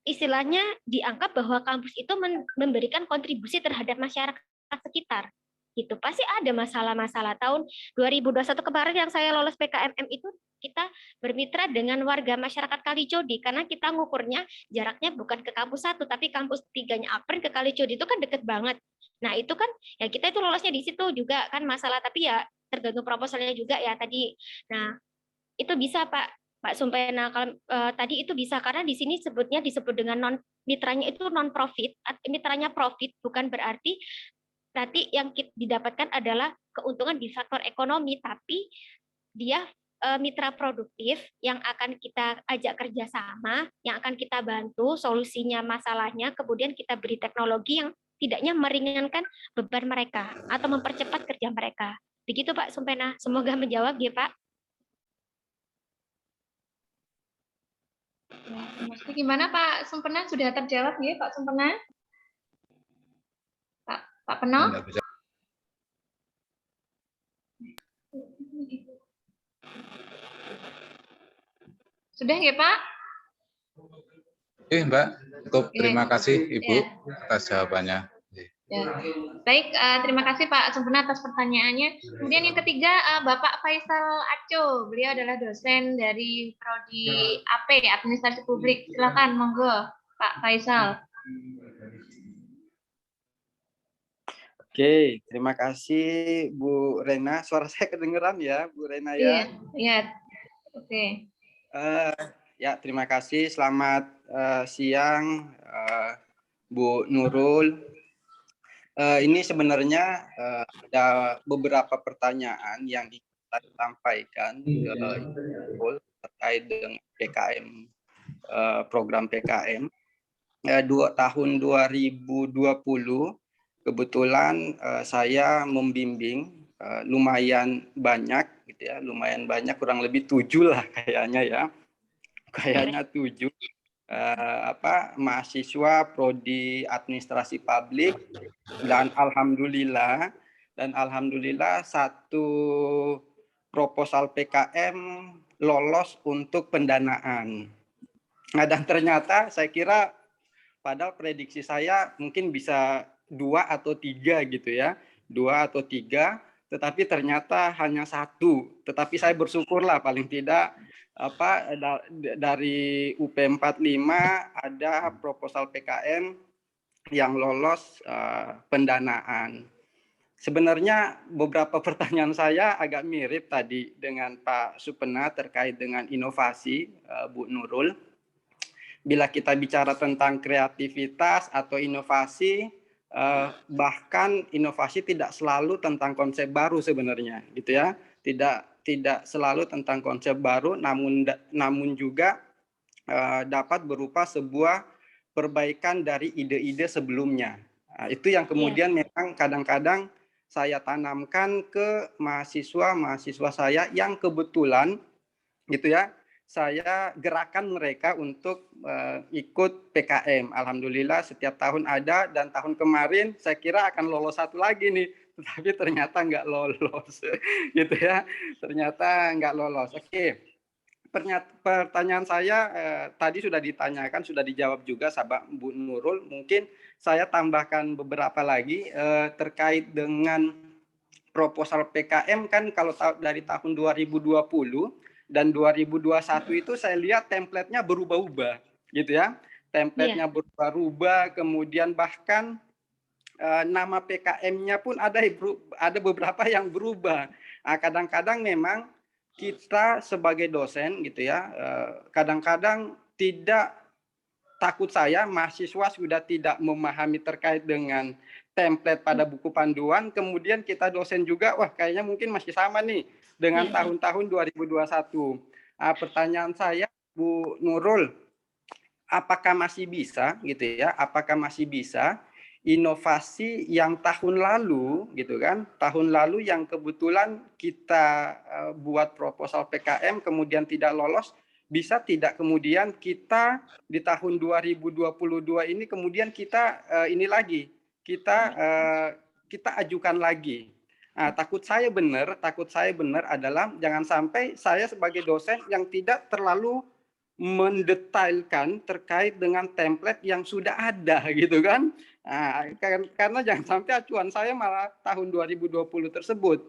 [SPEAKER 3] istilahnya dianggap bahwa kampus itu memberikan kontribusi terhadap masyarakat sekitar gitu. Pasti ada masalah-masalah. Tahun 2021 kemarin yang saya lolos PKMM itu kita bermitra dengan warga masyarakat Kalicodi karena kita ngukurnya jaraknya bukan ke kampus 1 tapi kampus 3-nya Apren ke Kalicodi itu kan deket banget. Nah, itu kan ya kita itu lolosnya di situ juga kan masalah, tapi ya tergantung proposalnya juga ya tadi. Nah, itu bisa Pak Sumpena, kalau tadi itu bisa karena di sini disebut dengan mitranya itu non profit, mitranya profit bukan berarti nanti yang didapatkan adalah keuntungan di faktor ekonomi, tapi dia mitra produktif yang akan kita ajak kerjasama, yang akan kita bantu solusinya masalahnya, kemudian kita beri teknologi yang tidaknya meringankan beban mereka atau mempercepat kerja mereka. Begitu Pak Sumpena, semoga menjawab ya Pak.
[SPEAKER 1] Gimana Pak Sumpena, sudah terjawab ya Pak Sumpena? Pak Peno? Sudah ya Pak?
[SPEAKER 5] Oke Mbak, cukup. Terima kasih Ibu atas jawabannya.
[SPEAKER 1] Ya. Baik, terima kasih Pak Sumpena atas pertanyaannya. Kemudian yang ketiga, Bapak Faisal Aco, beliau adalah dosen dari Prodi AP, Administrasi Publik. Silakan, monggo Pak Faisal.
[SPEAKER 6] Oke, terima kasih Bu Rena. Suara saya kedengeran ya, Bu Rena ya?
[SPEAKER 1] Iya. Oke.
[SPEAKER 6] Ya, terima kasih. Selamat siang, Bu Nurul. Ini sebenarnya ada beberapa pertanyaan yang kita sampaikan terkait dengan PKM, program PKM. Tahun 2020 kebetulan saya membimbing lumayan banyak, gitu ya, lumayan banyak, kurang lebih 7 lah kayaknya 7. Mahasiswa prodi administrasi publik dan alhamdulillah satu proposal PKM lolos untuk pendanaan. Nah, dan ternyata saya kira padahal prediksi saya mungkin bisa 2 atau 3 gitu ya, 2 atau 3, tetapi ternyata hanya 1. Tetapi saya bersyukurlah paling tidak dari UP45 ada proposal PKM yang lolos pendanaan. Sebenarnya beberapa pertanyaan saya agak mirip tadi dengan Pak Supena terkait dengan inovasi, Bu Nurul. Bila kita bicara tentang kreativitas atau inovasi, bahkan inovasi tidak selalu tentang konsep baru sebenarnya, gitu ya. Tidak selalu tentang konsep baru, namun juga dapat berupa sebuah perbaikan dari ide-ide sebelumnya. Nah, itu yang kemudian memang kadang-kadang saya tanamkan ke mahasiswa saya yang kebetulan, gitu ya, saya gerakan mereka untuk ikut PKM. Alhamdulillah setiap tahun ada, dan tahun kemarin saya kira akan lolos 1 lagi nih, tetapi ternyata nggak lolos, gitu ya. Ternyata nggak lolos. Oke. Pertanyaan saya tadi sudah ditanyakan, sudah dijawab juga sahabat Bu Nurul. Mungkin saya tambahkan beberapa lagi terkait dengan proposal PKM. Kan kalau dari tahun 2020 dan 2021 itu saya lihat template-nya berubah-ubah, gitu ya. Template-nya berubah-ubah, kemudian bahkan nama PKM-nya pun ada beberapa yang berubah. Nah, kadang-kadang memang kita sebagai dosen, gitu ya, kadang-kadang tidak, takut saya mahasiswa sudah tidak memahami terkait dengan template pada buku panduan, kemudian kita dosen juga, wah kayaknya mungkin masih sama nih dengan tahun-tahun 2021. Pertanyaan saya, Bu Nurul, apakah masih bisa gitu ya? Apakah masih bisa inovasi yang tahun lalu gitu kan? Tahun lalu yang kebetulan kita buat proposal PKM kemudian tidak lolos, bisa tidak kemudian kita di tahun 2022 ini kemudian kita ini lagi kita ajukan lagi. Nah, takut saya benar adalah jangan sampai saya sebagai dosen yang tidak terlalu mendetailkan terkait dengan template yang sudah ada gitu kan. Nah, karena jangan sampai acuan saya malah tahun 2020 tersebut.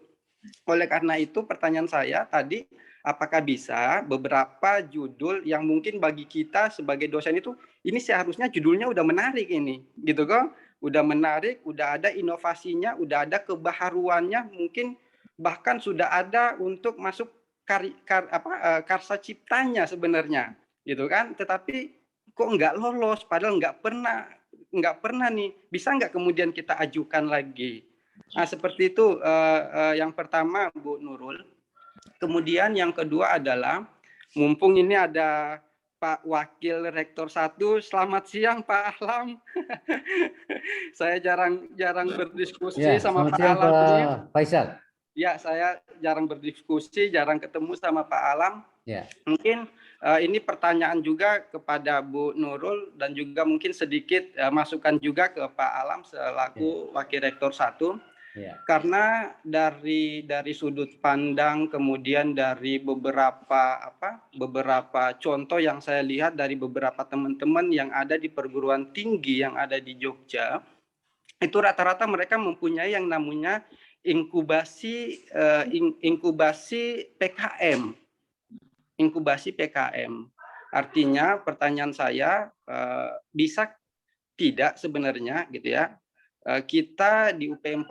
[SPEAKER 6] Oleh karena itu pertanyaan saya tadi, apakah bisa beberapa judul yang mungkin bagi kita sebagai dosen itu ini seharusnya judulnya udah menarik ini gitu kok, udah menarik, udah ada inovasinya, udah ada kebaharuannya, mungkin bahkan sudah ada untuk masuk karsa ciptanya sebenarnya gitu kan, tetapi kok nggak lolos padahal nggak pernah nih, bisa nggak kemudian kita ajukan lagi. Nah, seperti itu yang pertama, Bu Nurul. Kemudian yang kedua adalah, mumpung ini ada Pak Wakil Rektor 1, selamat siang Pak Ahlam. Saya jarang berdiskusi
[SPEAKER 2] Ya,
[SPEAKER 6] sama Pak
[SPEAKER 2] siang,
[SPEAKER 6] Alam ini.
[SPEAKER 2] Pak Faisal.
[SPEAKER 6] Ya, saya jarang berdiskusi, jarang ketemu sama Pak Alam.
[SPEAKER 2] Ya.
[SPEAKER 6] Mungkin ini pertanyaan juga kepada Bu Nurul dan juga mungkin sedikit masukan juga ke Pak Alam selaku Wakil Rektor 1. Ya. Karena dari sudut pandang kemudian dari beberapa contoh yang saya lihat dari beberapa teman-teman yang ada di perguruan tinggi yang ada di Jogja, itu rata-rata mereka mempunyai yang namanya inkubasi PKM. Inkubasi PKM. Artinya pertanyaan saya, bisa tidak sebenarnya gitu ya, kita di UP 45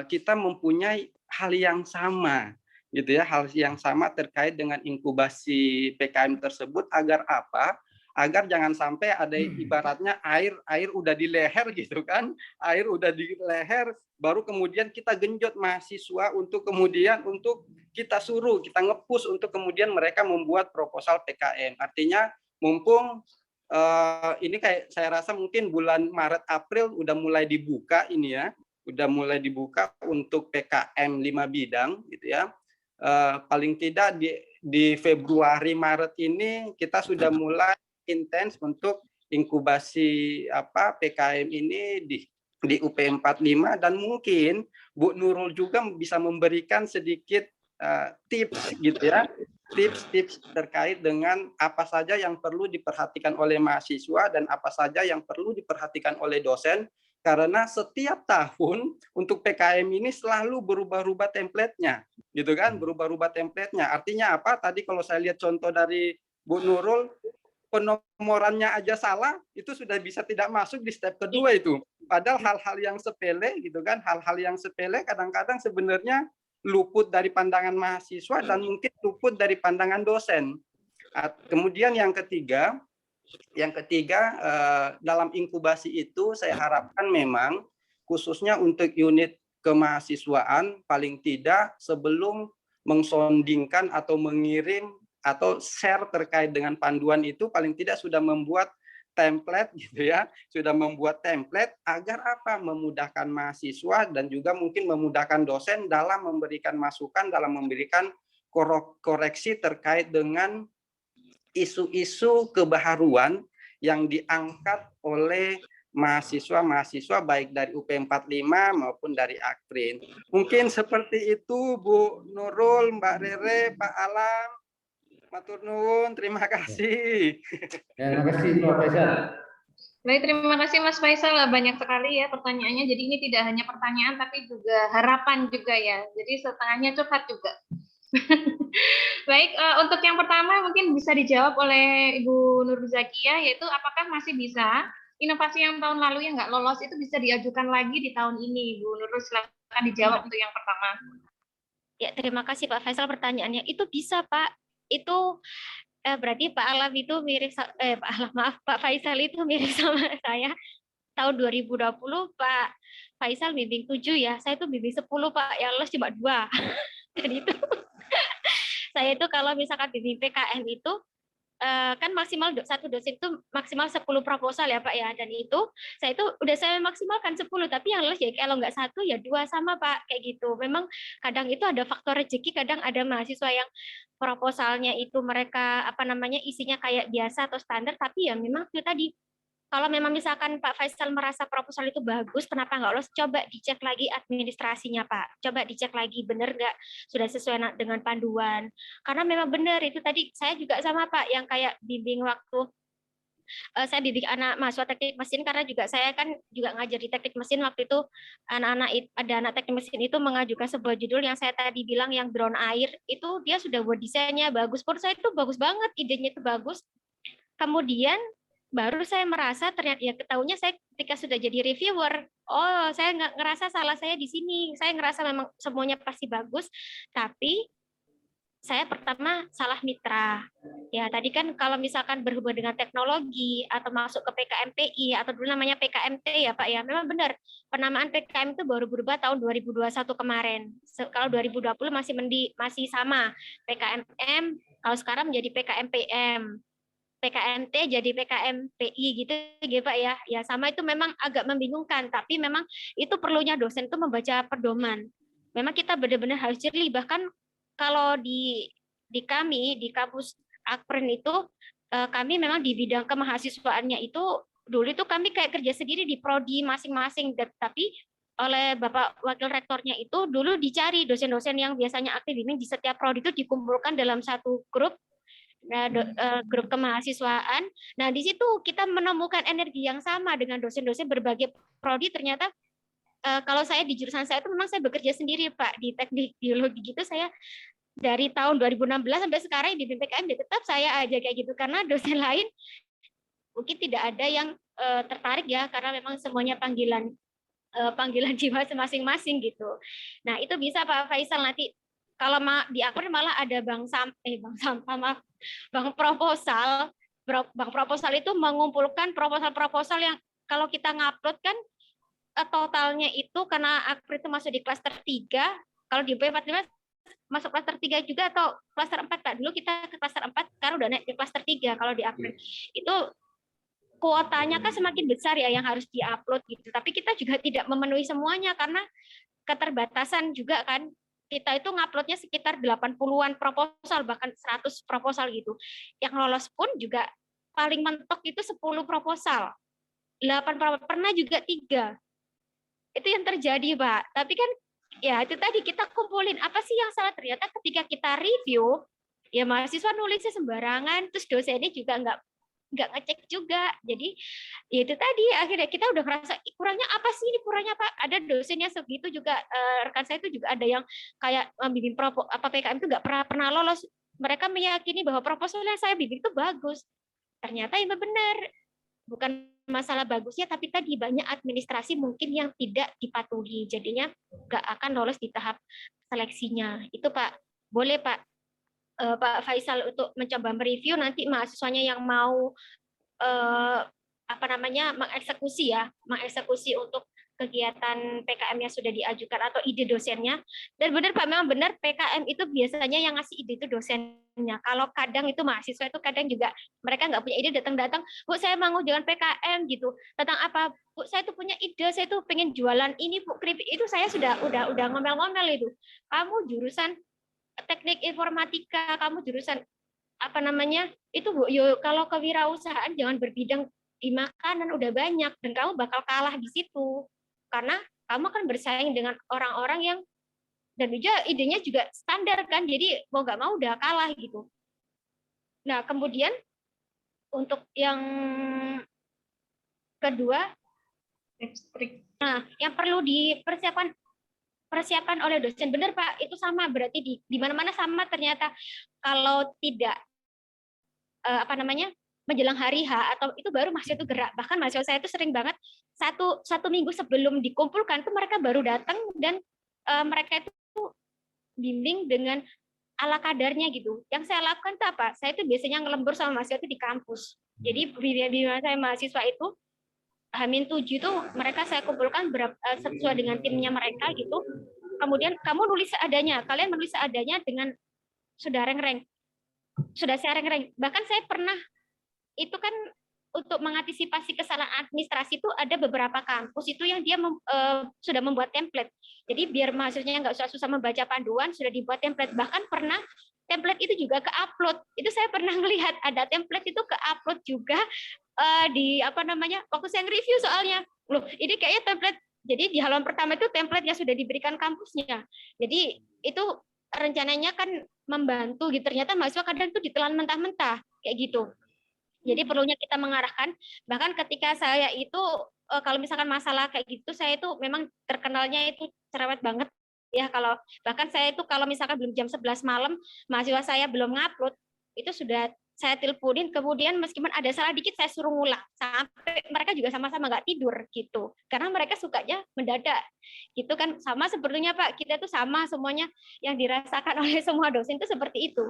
[SPEAKER 6] kita mempunyai hal yang sama gitu ya, hal yang sama terkait dengan inkubasi PKM tersebut, agar apa? Agar jangan sampai ada ibaratnya air udah di leher gitu kan, air udah di leher baru kemudian kita genjot mahasiswa untuk kita suruh, kita nge-push untuk kemudian mereka membuat proposal PKM. Artinya mumpung ini kayak saya rasa mungkin bulan Maret April udah mulai dibuka ini ya, udah mulai dibuka untuk PKM 5 bidang gitu ya. Paling tidak di Februari Maret ini kita sudah mulai intens untuk inkubasi PKM ini di UP 45, dan mungkin Bu Nurul juga bisa memberikan sedikit tips gitu ya, tips terkait dengan apa saja yang perlu diperhatikan oleh mahasiswa dan apa saja yang perlu diperhatikan oleh dosen, karena setiap tahun untuk PKM ini selalu berubah-ubah template-nya gitu kan, berubah-ubah template-nya. Artinya apa? Tadi kalau saya lihat contoh dari Bu Nurul, penomorannya aja salah, itu sudah bisa tidak masuk di step kedua itu. Padahal hal-hal yang sepele gitu kan, hal-hal yang sepele kadang-kadang sebenarnya luput dari pandangan mahasiswa dan mungkin luput dari pandangan dosen. Kemudian yang ketiga dalam inkubasi itu saya harapkan memang khususnya untuk unit kemahasiswaan paling tidak sebelum mengsondingkan atau mengirim atau share terkait dengan panduan itu paling tidak sudah membuat template gitu ya, sudah membuat template agar apa? Memudahkan mahasiswa dan juga mungkin memudahkan dosen dalam memberikan masukan, dalam memberikan koreksi terkait dengan isu-isu kebaharuan yang diangkat oleh mahasiswa baik dari UP 45 maupun dari Akprin. Mungkin seperti itu Bu Nurul, Mbak Rere, Pak Alam. Matur nuwun, terima kasih.
[SPEAKER 2] Ya, terima kasih Pak Faisal.
[SPEAKER 1] Baik, terima kasih Mas Faisal. Banyak sekali ya pertanyaannya. Jadi ini tidak hanya pertanyaan tapi juga harapan juga ya. Jadi setengahnya curhat juga. Baik, untuk yang pertama mungkin bisa dijawab oleh Ibu Nur Zakia, yaitu apakah masih bisa inovasi yang tahun lalu yang nggak lolos itu bisa diajukan lagi di tahun ini? Bu Nur, silakan dijawab untuk yang pertama.
[SPEAKER 3] Ya, terima kasih Pak Faisal pertanyaannya. Itu bisa Pak. Itu berarti Pak Alam itu mirip Pak Faisal itu mirip sama saya. tahun 2020 Pak Faisal bimbing 7 ya, saya itu bimbing 10 Pak, yang lolos cuma 2. Dan itu saya itu kalau misalkan bimbing PKM itu kan maksimal satu dosen itu maksimal 10 proposal ya Pak ya, dan itu saya maksimalkan 10, tapi yang lolos ya kalau nggak 1 ya 2 sama Pak, kayak gitu. Memang kadang itu ada faktor rezeki, kadang ada mahasiswa yang proposalnya itu mereka isinya kayak biasa atau standar, tapi ya memang itu tadi, kalau memang misalkan Pak Faisal merasa proposal itu bagus, kenapa nggak lolos? Coba dicek lagi administrasinya, Pak. Coba dicek lagi, benar nggak sudah sesuai dengan panduan. Karena memang benar, itu tadi saya juga sama Pak, yang kayak bimbing waktu saya bimbing anak mahasiswa teknik mesin, karena juga saya kan juga ngajar di teknik mesin. Waktu itu ada anak teknik mesin itu mengajukan sebuah judul yang saya tadi bilang yang drone air, itu dia sudah buat desainnya bagus. Menurut saya itu bagus banget, idenya itu bagus. Kemudian baru saya merasa ternyata ya ketahuinya saya ketika sudah jadi reviewer, oh saya nggak ngerasa salah saya di sini, saya ngerasa memang semuanya pasti bagus, tapi saya pertama salah mitra. Ya tadi kan kalau misalkan berhubungan dengan teknologi atau masuk ke PKMPI atau dulu namanya PKMT ya Pak ya, memang benar penamaan PKM itu baru berubah tahun 2021 kemarin. Kalau 2020 masih sama PKMM, kalau sekarang menjadi PKMPM. PKMT jadi PKMPI gitu Pak ya. Ya sama, itu memang agak membingungkan, tapi memang itu perlunya dosen itu membaca pedoman. Memang kita benar-benar harus jeli. Bahkan kalau di kami di kampus Akpren itu kami memang di bidang kemahasiswaannya itu dulu itu kami kayak kerja sendiri di prodi masing-masing, tapi oleh Bapak Wakil Rektornya itu dulu dicari dosen-dosen yang biasanya aktif bimbing di setiap prodi itu dikumpulkan dalam satu grup. Grup kemahasiswaan. Nah, di situ kita menemukan energi yang sama dengan dosen-dosen berbagai prodi. Ternyata kalau saya di jurusan saya itu memang saya bekerja sendiri Pak, di teknik biologi gitu. Saya dari tahun 2016 sampai sekarang di PKM tetap saya aja kayak gitu, karena dosen lain mungkin tidak ada yang tertarik ya, karena memang semuanya panggilan jiwa masing-masing gitu. Nah, itu bisa Pak Faisal nanti kalau di Akpren malah ada bank proposal. Bank proposal itu mengumpulkan proposal-proposal yang kalau kita ngupload kan totalnya itu, karena Akpren itu masuk di klaster 3, kalau di UP45 masuk klaster 3 juga atau klaster 4 Kak. Dulu kita ke klaster 4, sekarang udah naik ke klaster 3 kalau di Akpren. Itu kuotanya kan semakin besar ya yang harus diupload gitu. Tapi kita juga tidak memenuhi semuanya karena keterbatasan juga kan. Kita itu nguploadnya sekitar 80-an proposal, bahkan 100 proposal gitu. Yang lolos pun juga paling mentok itu 10 proposal. 8 proposal, pernah juga 3. Itu yang terjadi, Pak. Tapi kan ya itu tadi kita kumpulin apa sih yang salah. Ternyata ketika kita review, ya mahasiswa nulisnya sembarangan, terus dosennya juga nggak ngecek juga. Jadi ya itu tadi akhirnya kita udah ngerasa kurangnya apa sih, ini kurangnya apa. Ada dosennya segitu juga, rekan saya itu juga ada yang kayak bimbing PKM itu nggak pernah lolos. Mereka meyakini bahwa proposal yang saya bimbing itu bagus. Ternyata itu benar. Bukan masalah bagusnya, tapi tadi banyak administrasi mungkin yang tidak dipatuhi. Jadinya nggak akan lolos di tahap seleksinya. Itu Pak. Boleh Pak Pak Faisal untuk mencoba mereview, nanti mahasiswanya yang mau mengeksekusi untuk kegiatan PKM yang sudah diajukan atau ide dosennya. Dan benar Pak, memang benar PKM itu biasanya yang ngasih ide itu dosennya. Kalau kadang itu mahasiswa itu kadang juga mereka nggak punya ide, datang-datang, Bu saya mau jalan PKM gitu. Tentang apa? Bu saya tuh punya ide, saya tuh pengen jualan ini Bu, keripik. Itu saya sudah ngomel-ngomel itu. Kamu jurusan teknik informatika, kamu jurusan itu Bu, kalau kewirausahaan jangan berbidang di makanan, udah banyak dan kamu bakal kalah di situ karena kamu akan bersaing dengan orang-orang yang dan juga idenya juga standar kan, jadi mau nggak mau udah kalah gitu. Nah kemudian untuk yang kedua, yang perlu dipersiapkan oleh dosen, benar Pak, itu sama berarti di mana-mana sama ternyata. Kalau tidak menjelang hari H atau itu baru mahasiswa itu gerak. Bahkan mahasiswa saya itu sering banget satu minggu sebelum dikumpulkan itu mereka baru datang dan mereka itu bimbing dengan ala kadarnya gitu. Yang saya lakukan itu apa? Saya itu biasanya ngelembur sama mahasiswa itu di kampus. Jadi bimbingan saya mahasiswa itu H-7 itu mereka saya kumpulkan sesuai dengan timnya mereka gitu. Kemudian kamu nulis seadanya, kalian menulis seadanya dengan sudah saya reng-reng. Bahkan saya pernah itu kan untuk mengantisipasi kesalahan administrasi itu ada beberapa kampus itu yang dia sudah membuat template. Jadi biar mahasiswanya nggak susah membaca panduan, sudah dibuat template. Bahkan pernah template itu juga ke-upload. Itu saya pernah melihat ada template itu ke-upload juga di apa namanya waktu saya nge-review soalnya. Loh, ini kayaknya template. Jadi di halaman pertama itu template yang sudah diberikan kampusnya. Jadi itu rencananya kan membantu gitu. Ternyata mahasiswa kadang itu ditelan mentah-mentah kayak gitu. Jadi perlunya kita mengarahkan, bahkan ketika saya itu kalau misalkan masalah kayak gitu, saya itu memang terkenalnya itu cerewet banget ya. Kalau bahkan saya itu kalau misalkan belum jam 11 malam mahasiswa saya belum ngupload, itu sudah saya teleponin, kemudian meskipun ada salah dikit saya suruh ngulang sampai mereka juga sama-sama nggak tidur gitu, karena mereka sukanya mendadak gitu kan. Sama sepertinya Pak, kita tuh sama semuanya yang dirasakan oleh semua dosen itu seperti itu.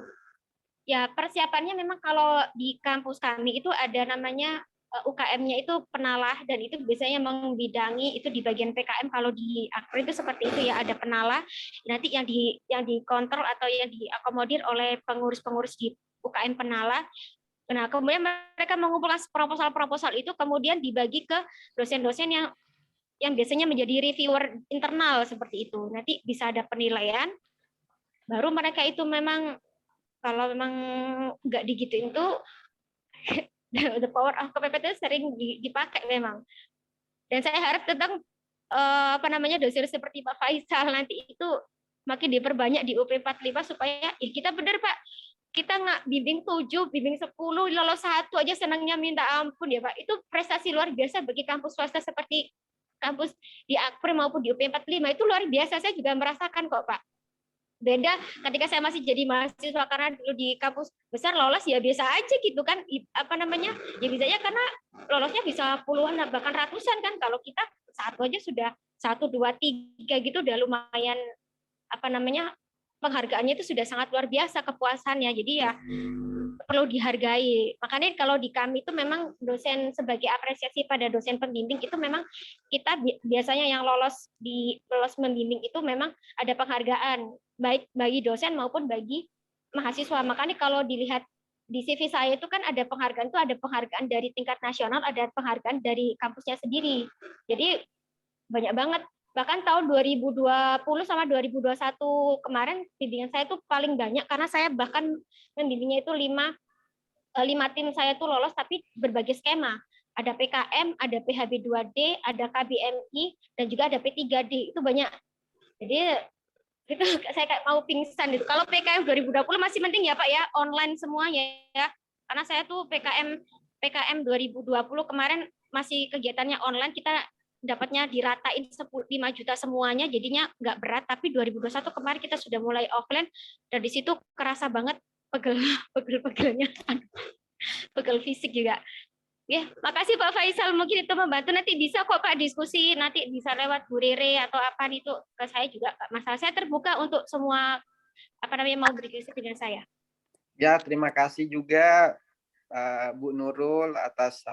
[SPEAKER 3] Ya, persiapannya memang kalau di kampus kami itu ada namanya UKM-nya itu penalah, dan itu biasanya membidangi itu di bagian PKM. Kalau di Akpri itu seperti itu ya, ada penalah nanti yang dikontrol atau yang diakomodir oleh pengurus-pengurus di UKM penalah. Nah, kemudian mereka mengumpulkan proposal-proposal itu kemudian dibagi ke dosen-dosen yang biasanya menjadi reviewer internal seperti itu. Nanti bisa ada penilaian, baru mereka itu memang kalau memang nggak digituin tuh the power of KPPT sering dipakai memang. Dan saya harap tentang apa namanya dosen seperti Pak Faisal nanti itu makin diperbanyak di UP 45 supaya ya kita benar Pak, kita nggak bimbing 7, bimbing 10, lolos 1 aja senangnya minta ampun ya Pak. Itu prestasi luar biasa bagi kampus swasta seperti kampus di Akpri maupun di UP 45 itu luar biasa. Saya juga merasakan kok Pak. Beda ketika saya masih jadi mahasiswa, karena dulu di kampus besar lolos ya biasa aja gitu kan, apa namanya ya bisanya karena lolosnya bisa puluhan bahkan ratusan kan. Kalau kita satu aja sudah 1, 2, 3 gitu udah lumayan, apa namanya penghargaannya itu sudah sangat luar biasa kepuasannya. Jadi ya perlu dihargai. Makanya kalau di kami itu memang dosen sebagai apresiasi pada dosen pembimbing itu memang kita biasanya yang lolos membimbing itu memang ada penghargaan baik bagi dosen maupun bagi mahasiswa. Makanya kalau dilihat di CV saya itu kan ada penghargaan dari tingkat nasional, ada penghargaan dari kampusnya sendiri. Jadi banyak banget. Bahkan tahun 2020 sama 2021 kemarin bimbingan saya itu paling banyak, karena saya bahkan membimbingnya itu 5 tim saya itu lolos tapi berbagai skema. Ada PKM, ada PHB2D, ada KBMI, dan juga ada P3D. Itu banyak. Jadi itu saya kayak mau pingsan itu. Kalau PKM 2020 masih penting ya Pak ya, online semuanya ya. Karena saya tuh PKM 2020 kemarin masih kegiatannya online, kita dapatnya diratain 5 juta semuanya, jadinya nggak berat. Tapi 2021 kemarin kita sudah mulai offline, dan di situ kerasa banget pegel-pegelnya, pegel fisik juga. Ya, makasih Pak Faisal, mungkin itu membantu. Nanti bisa kok Pak diskusi, nanti bisa lewat Bu Rere atau apa itu ke saya juga Pak. Masalah saya terbuka untuk semua apa namanya mau berdiskusi dengan saya.
[SPEAKER 6] Ya, terima kasih juga Bu Nurul atas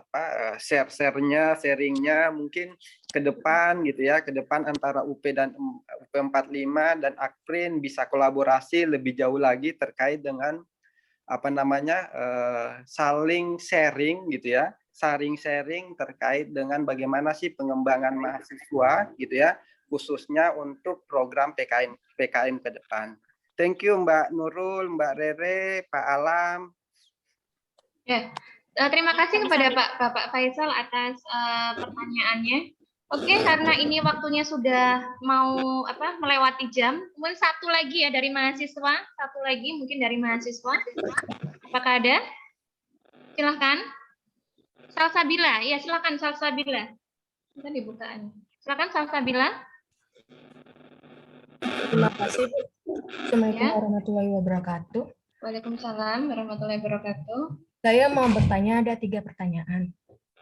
[SPEAKER 6] sharingnya mungkin ke depan gitu ya, ke depan antara UP dan UP 45 dan Akprin bisa kolaborasi lebih jauh lagi terkait dengan apa namanya saling sharing gitu ya, sharing terkait dengan bagaimana sih pengembangan mahasiswa gitu ya, khususnya untuk program PKM ke depan. Thank you Mbak Nurul, Mbak Rere, Pak Alam.
[SPEAKER 1] Ya, terima kasih kepada Bapak Faisal atas pertanyaannya. Oke, karena ini waktunya sudah mau melewati jam, mungkin satu lagi ya dari mahasiswa, mungkin dari mahasiswa. Apakah ada? Silahkan. Salsabila, ya silakan Salsabila. Kita dibukaan. Silakan Salsabila.
[SPEAKER 7] Terima kasih Bu. Assalamualaikum warahmatullahi wabarakatuh.
[SPEAKER 1] Waalaikumsalam warahmatullahi wabarakatuh.
[SPEAKER 7] Saya mau bertanya, ada 3 pertanyaan.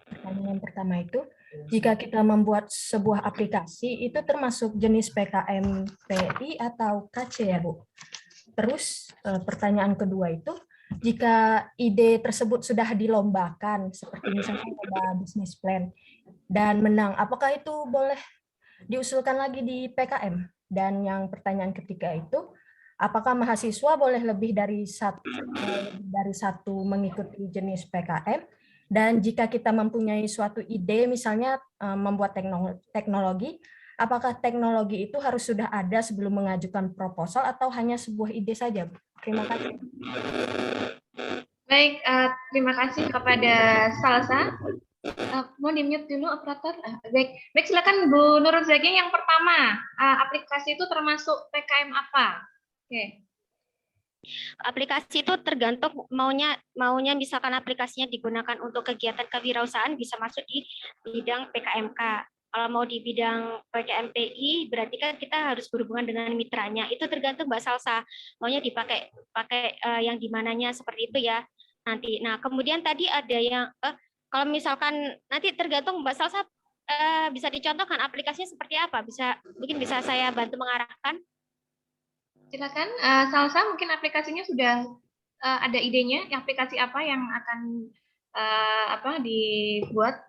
[SPEAKER 7] Pertanyaan pertama itu, jika kita membuat sebuah aplikasi, itu termasuk jenis PKM PI atau KC ya Bu? Terus pertanyaan kedua itu, jika ide tersebut sudah dilombakan, seperti misalnya ada bisnis plan, dan menang, apakah itu boleh diusulkan lagi di PKM? Dan yang pertanyaan ketiga itu, apakah mahasiswa boleh lebih dari satu mengikuti jenis PKM? Dan jika kita mempunyai suatu ide, misalnya membuat teknologi, apakah teknologi itu harus sudah ada sebelum mengajukan proposal atau hanya sebuah ide saja, Bu? Terima kasih.
[SPEAKER 1] Baik, terima kasih kepada Salsa. Mau di-mute dulu operator. Baik, silakan Bu Nurul Zaki. Yang pertama, aplikasi itu termasuk PKM apa? Oke.
[SPEAKER 3] Aplikasi itu tergantung maunya misalkan aplikasinya digunakan untuk kegiatan kewirausahaan bisa masuk di bidang PKMK. Kalau mau di bidang PKMPI berarti kan kita harus berhubungan dengan mitranya. Itu tergantung Mbak Salsa. Maunya dipakai yang di mananya seperti itu ya. Nanti. Nah, kemudian tadi ada yang kalau misalkan nanti tergantung Mbak Salsa bisa dicontohkan aplikasinya seperti apa? Mungkin bisa saya bantu mengarahkan.
[SPEAKER 1] Silakan, Salsa, mungkin aplikasinya sudah ada idenya, aplikasi apa yang akan dibuat?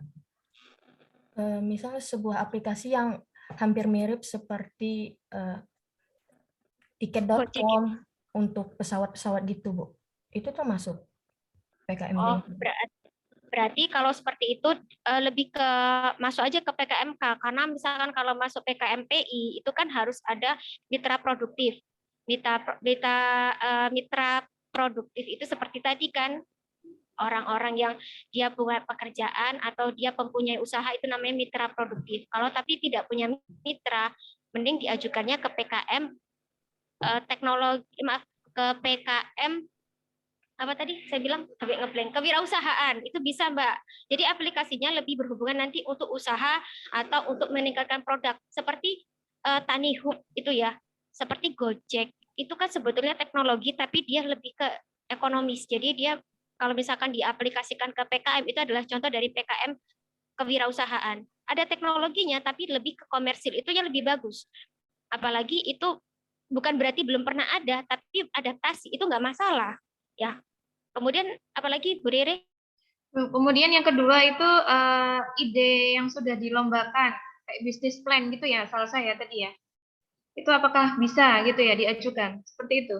[SPEAKER 7] Misalnya sebuah aplikasi yang hampir mirip seperti tiket.com untuk pesawat-pesawat gitu, Bu. Itu termasuk PKM.
[SPEAKER 3] Oh, berarti kalau seperti itu lebih ke masuk aja ke PKMK, karena misalkan kalau masuk PKMPI itu kan harus ada mitra produktif. Mitra produktif itu seperti tadi kan, orang-orang yang dia punya pekerjaan atau dia mempunyai usaha itu namanya mitra produktif. Kalau tapi tidak punya mitra, mending diajukannya ke PKM ke PKM apa tadi saya bilang kewirausahaan itu bisa Mbak. Jadi aplikasinya lebih berhubungan nanti untuk usaha atau untuk meningkatkan produk seperti Tanihub itu ya, seperti Gojek itu kan sebetulnya teknologi tapi dia lebih ke ekonomis. Jadi dia kalau misalkan diaplikasikan ke PKM itu adalah contoh dari PKM kewirausahaan. Ada teknologinya tapi lebih ke komersil, itu yang lebih bagus. Apalagi itu bukan berarti belum pernah ada, tapi adaptasi itu nggak masalah ya. Kemudian apalagi Bu Rere?
[SPEAKER 1] Kemudian yang kedua itu ide yang sudah dilombakan kayak bisnis plan gitu ya, salah saya tadi ya. Itu apakah bisa gitu ya diajukan seperti itu?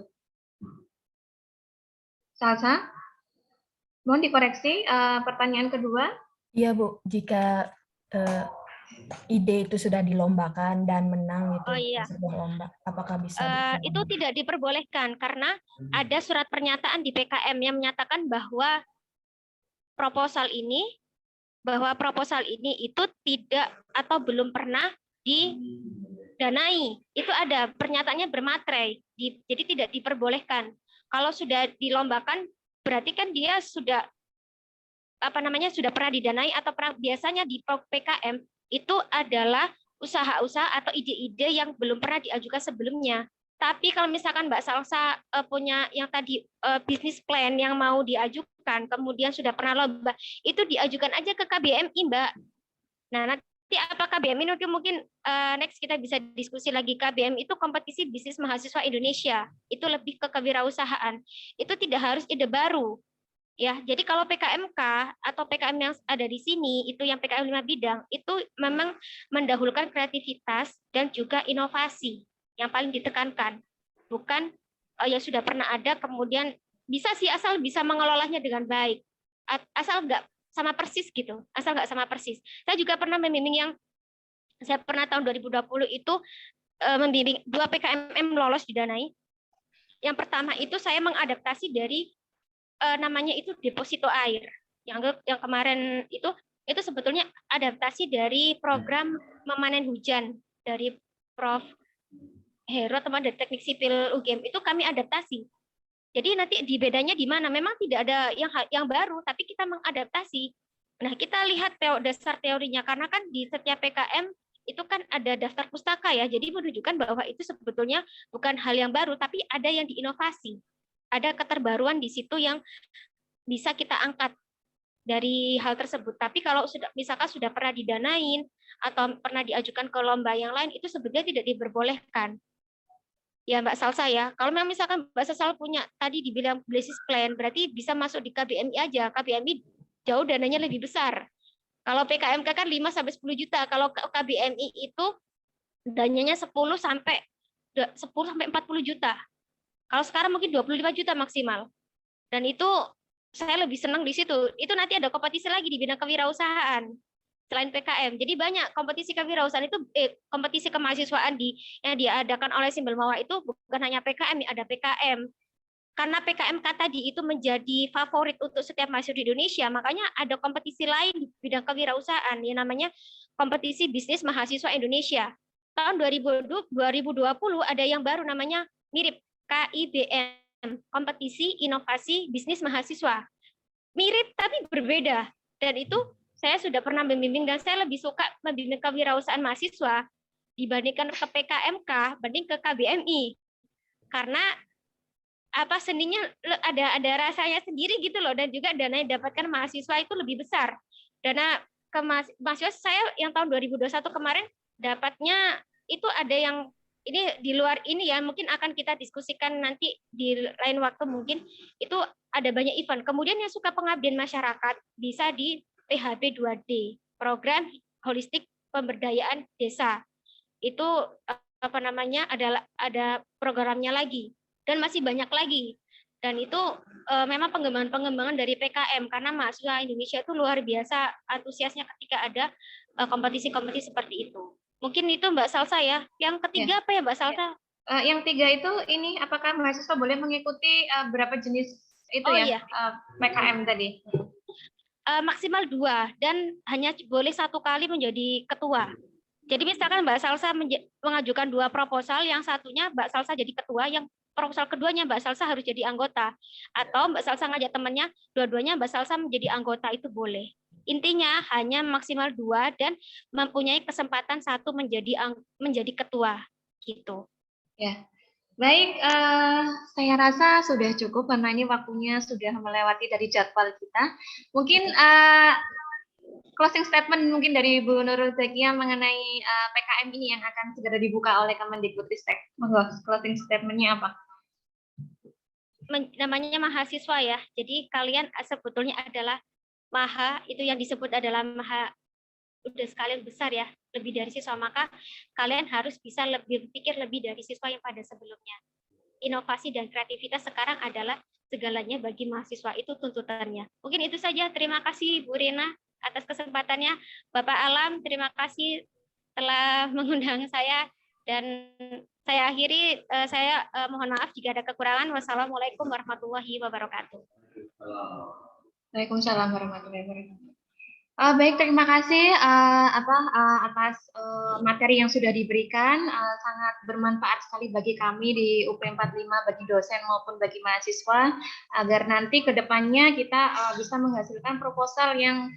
[SPEAKER 1] Salsa, mohon dikoreksi pertanyaan kedua.
[SPEAKER 7] Iya Bu, jika ide itu sudah dilombakan dan menang itu sebuah lomba, apakah bisa?
[SPEAKER 3] Itu tidak diperbolehkan karena ada surat pernyataan di PKM yang menyatakan bahwa proposal ini itu tidak atau belum pernah didanai. Itu ada pernyataannya bermaterai, jadi tidak diperbolehkan. Kalau sudah dilombakan berarti kan dia sudah sudah pernah didanai atau biasanya di PKM itu adalah usaha-usaha atau ide-ide yang belum pernah diajukan sebelumnya. Tapi kalau misalkan Mbak Salsa punya yang tadi bisnis plan yang mau diajukan, kemudian sudah pernah lomba, itu diajukan aja ke KBMI, Mbak. Nah, nanti apa KBMI itu mungkin next kita bisa diskusi lagi. KBMI itu kompetisi bisnis mahasiswa Indonesia. Itu lebih ke kewirausahaan. Itu tidak harus ide baru. Ya, jadi kalau PKMK atau PKM yang ada di sini itu yang PKM 5 bidang itu memang mendahulukan kreativitas dan juga inovasi yang paling ditekankan. Bukan ya sudah pernah ada kemudian bisa sih asal bisa mengelolanya dengan baik. Asal nggak sama persis gitu. Asal nggak sama persis. Saya juga pernah membimbing yang saya pernah tahun 2020 itu membimbing 2 PKMM lolos didanai. Yang pertama itu saya mengadaptasi dari namanya itu deposito air yang kemarin itu sebetulnya adaptasi dari program memanen hujan dari Prof. Hero teman dari teknik sipil UGM itu kami adaptasi. Jadi nanti di bedanya di mana? Memang tidak ada yang baru tapi kita mengadaptasi. Nah kita lihat dasar teorinya karena kan di setiap PKM itu kan ada daftar pustaka ya. Jadi menunjukkan bahwa itu sebetulnya bukan hal yang baru tapi ada yang diinovasi. Ada keterbaruan di situ yang bisa kita angkat dari hal tersebut. Tapi kalau misalkan sudah pernah didanain atau pernah diajukan ke lomba yang lain, itu sebenarnya tidak diperbolehkan. Ya Mbak Salsa ya, kalau memang misalkan Mbak Salsa punya tadi dibilang business plan, berarti bisa masuk di KBMI aja. KBMI jauh dananya lebih besar. Kalau PKMK kan 5 sampai 10 juta. Kalau KBMI itu dananya 10 sampai 40 juta. Kalau sekarang mungkin 25 juta maksimal. Dan itu saya lebih senang di situ. Itu nanti ada kompetisi lagi di bidang kewirausahaan selain PKM. Jadi banyak kompetisi kewirausahaan itu kompetisi kemahasiswaan yang diadakan oleh Simbel Mawar itu bukan hanya PKM, ada PKM. Karena PKMK tadi itu menjadi favorit untuk setiap mahasiswa di Indonesia, makanya ada kompetisi lain di bidang kewirausahaan yang namanya kompetisi bisnis mahasiswa Indonesia. Tahun 2020 ada yang baru namanya mirip KIBM, kompetisi inovasi bisnis mahasiswa. Mirip tapi berbeda. Dan itu saya sudah pernah membimbing dan saya lebih suka membimbing kewirausahaan mahasiswa dibandingkan ke PKMK, banding ke KBMI. Karena seninya ada rasanya sendiri gitu loh, dan juga dana yang didapatkan mahasiswa itu lebih besar. Dana ke mahasiswa saya yang tahun 2021 kemarin dapatnya itu ada yang ini di luar ini ya, mungkin akan kita diskusikan nanti di lain waktu, mungkin itu ada banyak event. Kemudian yang suka pengabdian masyarakat bisa di PHB 2D, program holistik pemberdayaan desa. Itu ada programnya lagi. Dan masih banyak lagi. Dan itu memang pengembangan dari PKM, karena mahasiswa Indonesia itu luar biasa antusiasnya ketika ada kompetisi-kompetisi seperti itu. Mungkin itu Mbak Salsa ya. Yang ketiga apa ya Mbak Salsa?
[SPEAKER 1] Yang tiga itu ini, apakah mahasiswa boleh mengikuti berapa jenis itu
[SPEAKER 3] iya.
[SPEAKER 1] PKM tadi?
[SPEAKER 3] Maksimal 2 dan hanya boleh 1 kali menjadi ketua. Jadi misalkan Mbak Salsa mengajukan 2 proposal, yang satunya Mbak Salsa jadi ketua, yang proposal keduanya Mbak Salsa harus jadi anggota, atau Mbak Salsa ngajak temannya, dua-duanya Mbak Salsa menjadi anggota, itu boleh. Intinya hanya maksimal 2 dan mempunyai kesempatan 1 menjadi ketua gitu.
[SPEAKER 1] Ya, baik. Saya rasa sudah cukup karena ini waktunya sudah melewati dari jadwal kita. Mungkin closing statement mungkin dari Bu Nurul Zakia mengenai PKM ini yang akan segera dibuka oleh Kemendikbudristek. Monggo, closing statement-nya apa?
[SPEAKER 3] Namanya mahasiswa ya. Jadi kalian sebetulnya adalah itu yang disebut adalah udah sekalian besar ya, lebih dari siswa, maka kalian harus bisa berpikir lebih dari siswa yang pada sebelumnya. Inovasi dan kreativitas sekarang adalah segalanya bagi mahasiswa, itu tuntutannya. Mungkin itu saja. Terima kasih Bu Rina atas kesempatannya. Bapak Alam, terima kasih telah mengundang saya, dan saya akhiri. Saya mohon maaf jika ada kekurangan. Wassalamualaikum warahmatullahi wabarakatuh.
[SPEAKER 1] Waalaikumsalam warahmatullahi wabarakatuh. Baik, terima kasih atas materi yang sudah diberikan. Sangat bermanfaat sekali bagi kami di UP 45, bagi dosen maupun bagi mahasiswa, agar nanti ke depannya kita bisa menghasilkan proposal yang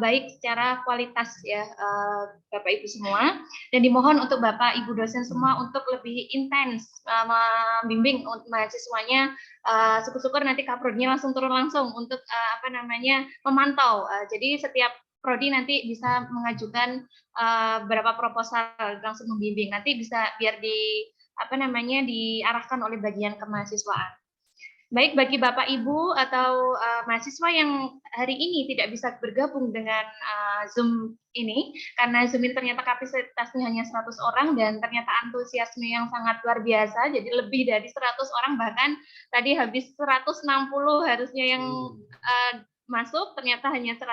[SPEAKER 1] baik secara kualitas ya, Bapak Ibu semua. Dan dimohon untuk Bapak Ibu dosen semua untuk lebih intens membimbing mahasiswanya. Syukur-syukur nanti Kaprodnya langsung turun langsung untuk memantau. Jadi setiap prodi nanti bisa mengajukan berapa proposal, langsung membimbing. Nanti bisa biar diarahkan oleh bagian kemahasiswaan. Baik, bagi Bapak Ibu atau mahasiswa yang hari ini tidak bisa bergabung dengan Zoom ini, karena Zoom ini ternyata kapasitasnya hanya 100 orang dan ternyata antusiasme yang sangat luar biasa, jadi lebih dari 100 orang, bahkan tadi habis 160 harusnya yang masuk, ternyata hanya 100.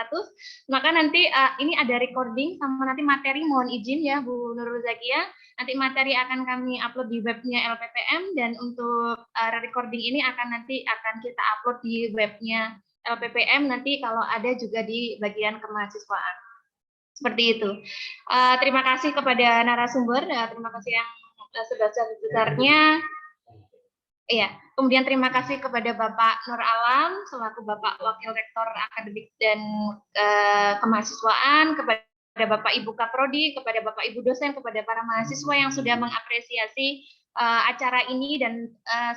[SPEAKER 1] Maka nanti ini ada recording sama nanti materi, mohon izin ya Bu Nurul Zakia, nanti materi akan kami upload di webnya LPPM, dan untuk recording ini akan kita upload di webnya LPPM nanti kalau ada juga di bagian kemahasiswaan. Seperti itu. Terima kasih kepada narasumber, terima kasih yang sebesar-besarnya. Iya, kemudian terima kasih kepada Bapak Nur Alam selaku Bapak Wakil Rektor Akademik dan Kemahasiswaan, kepada Bapak Ibu Kaprodi, kepada Bapak Ibu dosen, kepada para mahasiswa yang sudah mengapresiasi acara ini, dan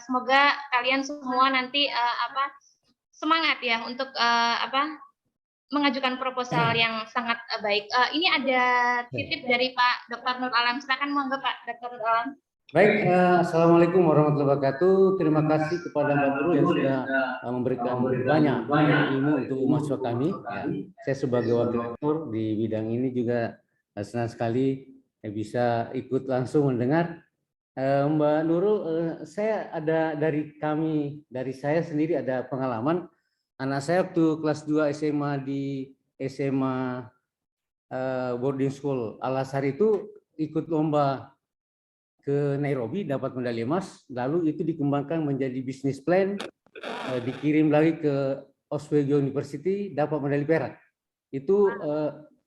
[SPEAKER 1] semoga kalian semua nanti semangat ya untuk mengajukan proposal yang sangat baik. Ini ada titip dari Pak Dr. Nur Alam. Silakan monggo Pak Dr. Nur Alam.
[SPEAKER 2] Baik, Assalamualaikum warahmatullahi wabarakatuh. Terima kasih kepada Mbak Nurul yang sudah memberikan banyak ilmu untuk mahasiswa kami. Ya. Saya sebagai wakil rektor di bidang ini juga senang sekali bisa ikut langsung mendengar. Mbak Nurul, saya ada dari saya sendiri ada pengalaman. Anak saya waktu kelas 2 SMA di SMA boarding school Al-Azhar itu ikut lomba ke Nairobi, dapat medali emas, lalu itu dikembangkan menjadi bisnis plan, dikirim lagi ke Oswego University, dapat medali perak. Itu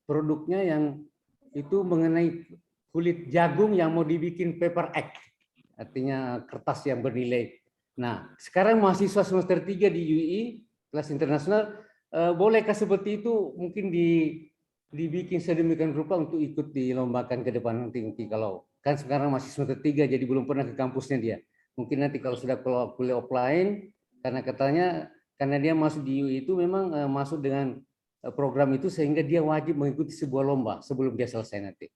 [SPEAKER 2] produknya yang itu mengenai kulit jagung yang mau dibikin paper egg, artinya kertas yang bernilai. Nah, sekarang mahasiswa semester 3 di UI, kelas internasional, bolehkah seperti itu mungkin dibikin sedemikian rupa untuk ikut dilombakan ke depan nanti kalau kan sekarang masih semester 3 jadi belum pernah ke kampusnya dia. Mungkin nanti kalau sudah kuliah offline karena dia masuk di UI itu memang masuk dengan program itu sehingga dia wajib mengikuti sebuah lomba sebelum dia selesai nanti.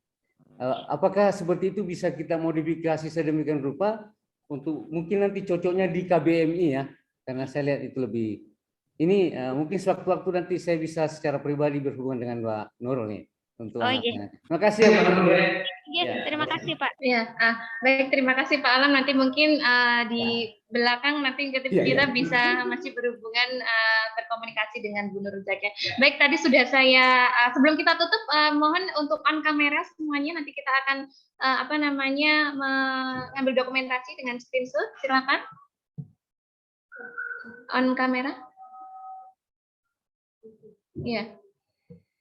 [SPEAKER 2] Apakah seperti itu bisa kita modifikasi sedemikian rupa untuk mungkin nanti cocoknya di KBMI ya, karena saya lihat itu lebih ini mungkin sewaktu-waktu nanti saya bisa secara pribadi berhubungan dengan Mbak Nurul nih untuk anaknya. Terima kasih ya Pak Nurul.
[SPEAKER 3] Iya, terima kasih Pak.
[SPEAKER 1] Ya, baik, terima kasih Pak Alam. Nanti mungkin di belakang nanti kita bisa masih berhubungan berkomunikasi dengan Bu Nurul Zakia. Baik, tadi sudah saya sebelum kita tutup mohon untuk on kamera semuanya, nanti kita akan mengambil dokumentasi dengan screenshot. Silakan on kamera. Ya,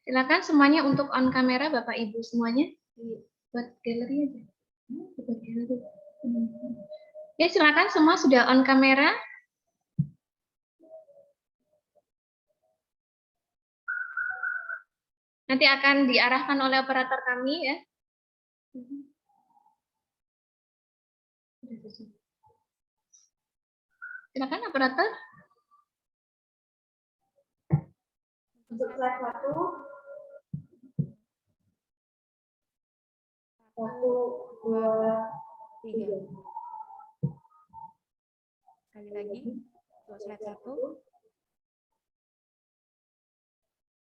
[SPEAKER 1] silakan semuanya untuk on kamera Bapak Ibu semuanya. Buat galeri aja. Buat galeri. Ya, silakan semua sudah on kamera. Nanti akan diarahkan oleh operator kami ya. Silakan operator. Untuk slide 1. 1, 2, 3.
[SPEAKER 8] Sekali lagi, untuk slide 1.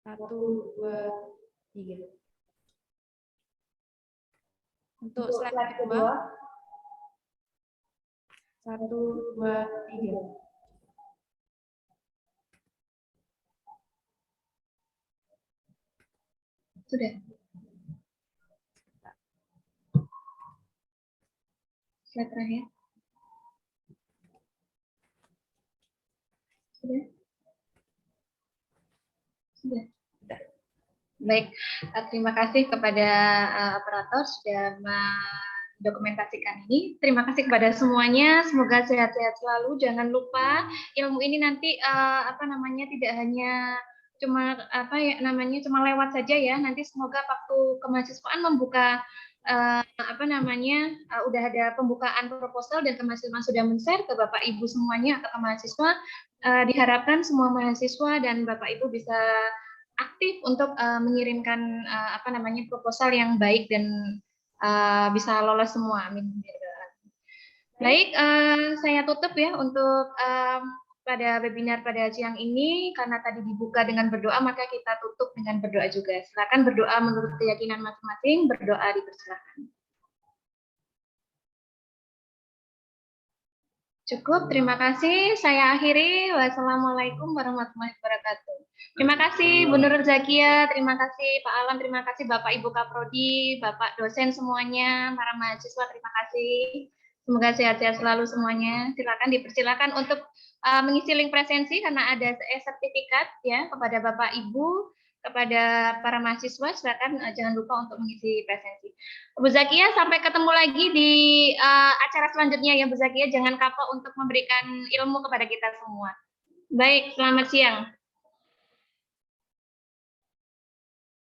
[SPEAKER 8] 1, 2, 3. Untuk slide kedua. 1, 2, 3.
[SPEAKER 1] Sudah. Slide terakhir. Sudah. Sudah. Baik, terima kasih kepada operator sudah mendokumentasikan ini. Terima kasih kepada semuanya. Semoga sehat-sehat selalu. Jangan lupa ilmu ini nanti tidak hanya cuma cuma lewat saja ya. Nanti semoga waktu kemahasiswaan membuka udah ada pembukaan proposal dan kemahasiswaan sudah men-share ke Bapak Ibu semuanya atau ke mahasiswa. Diharapkan semua mahasiswa dan Bapak Ibu bisa aktif untuk mengirimkan proposal yang baik dan bisa lolos semua. Amin. Baik, saya tutup ya untuk pada webinar pada siang ini, karena tadi dibuka dengan berdoa, maka kita tutup dengan berdoa juga. Silakan berdoa menurut keyakinan masing-masing, berdoa dipersilakan. Cukup, terima kasih. Saya akhiri. Wassalamualaikum warahmatullahi wabarakatuh. Terima kasih Bu Nurul Zakia, terima kasih Pak Alam, terima kasih Bapak Ibu Kaprodi, Bapak dosen semuanya, para mahasiswa, terima kasih. Semoga sehat-sehat selalu semuanya. Dipersilakan untuk mengisi link presensi karena ada sertifikat ya kepada Bapak Ibu, kepada para mahasiswa. Silakan jangan lupa untuk mengisi presensi. Bu Zakia, sampai ketemu lagi di acara selanjutnya ya Bu Zakia. Jangan kapok untuk memberikan ilmu kepada kita semua. Baik, selamat siang.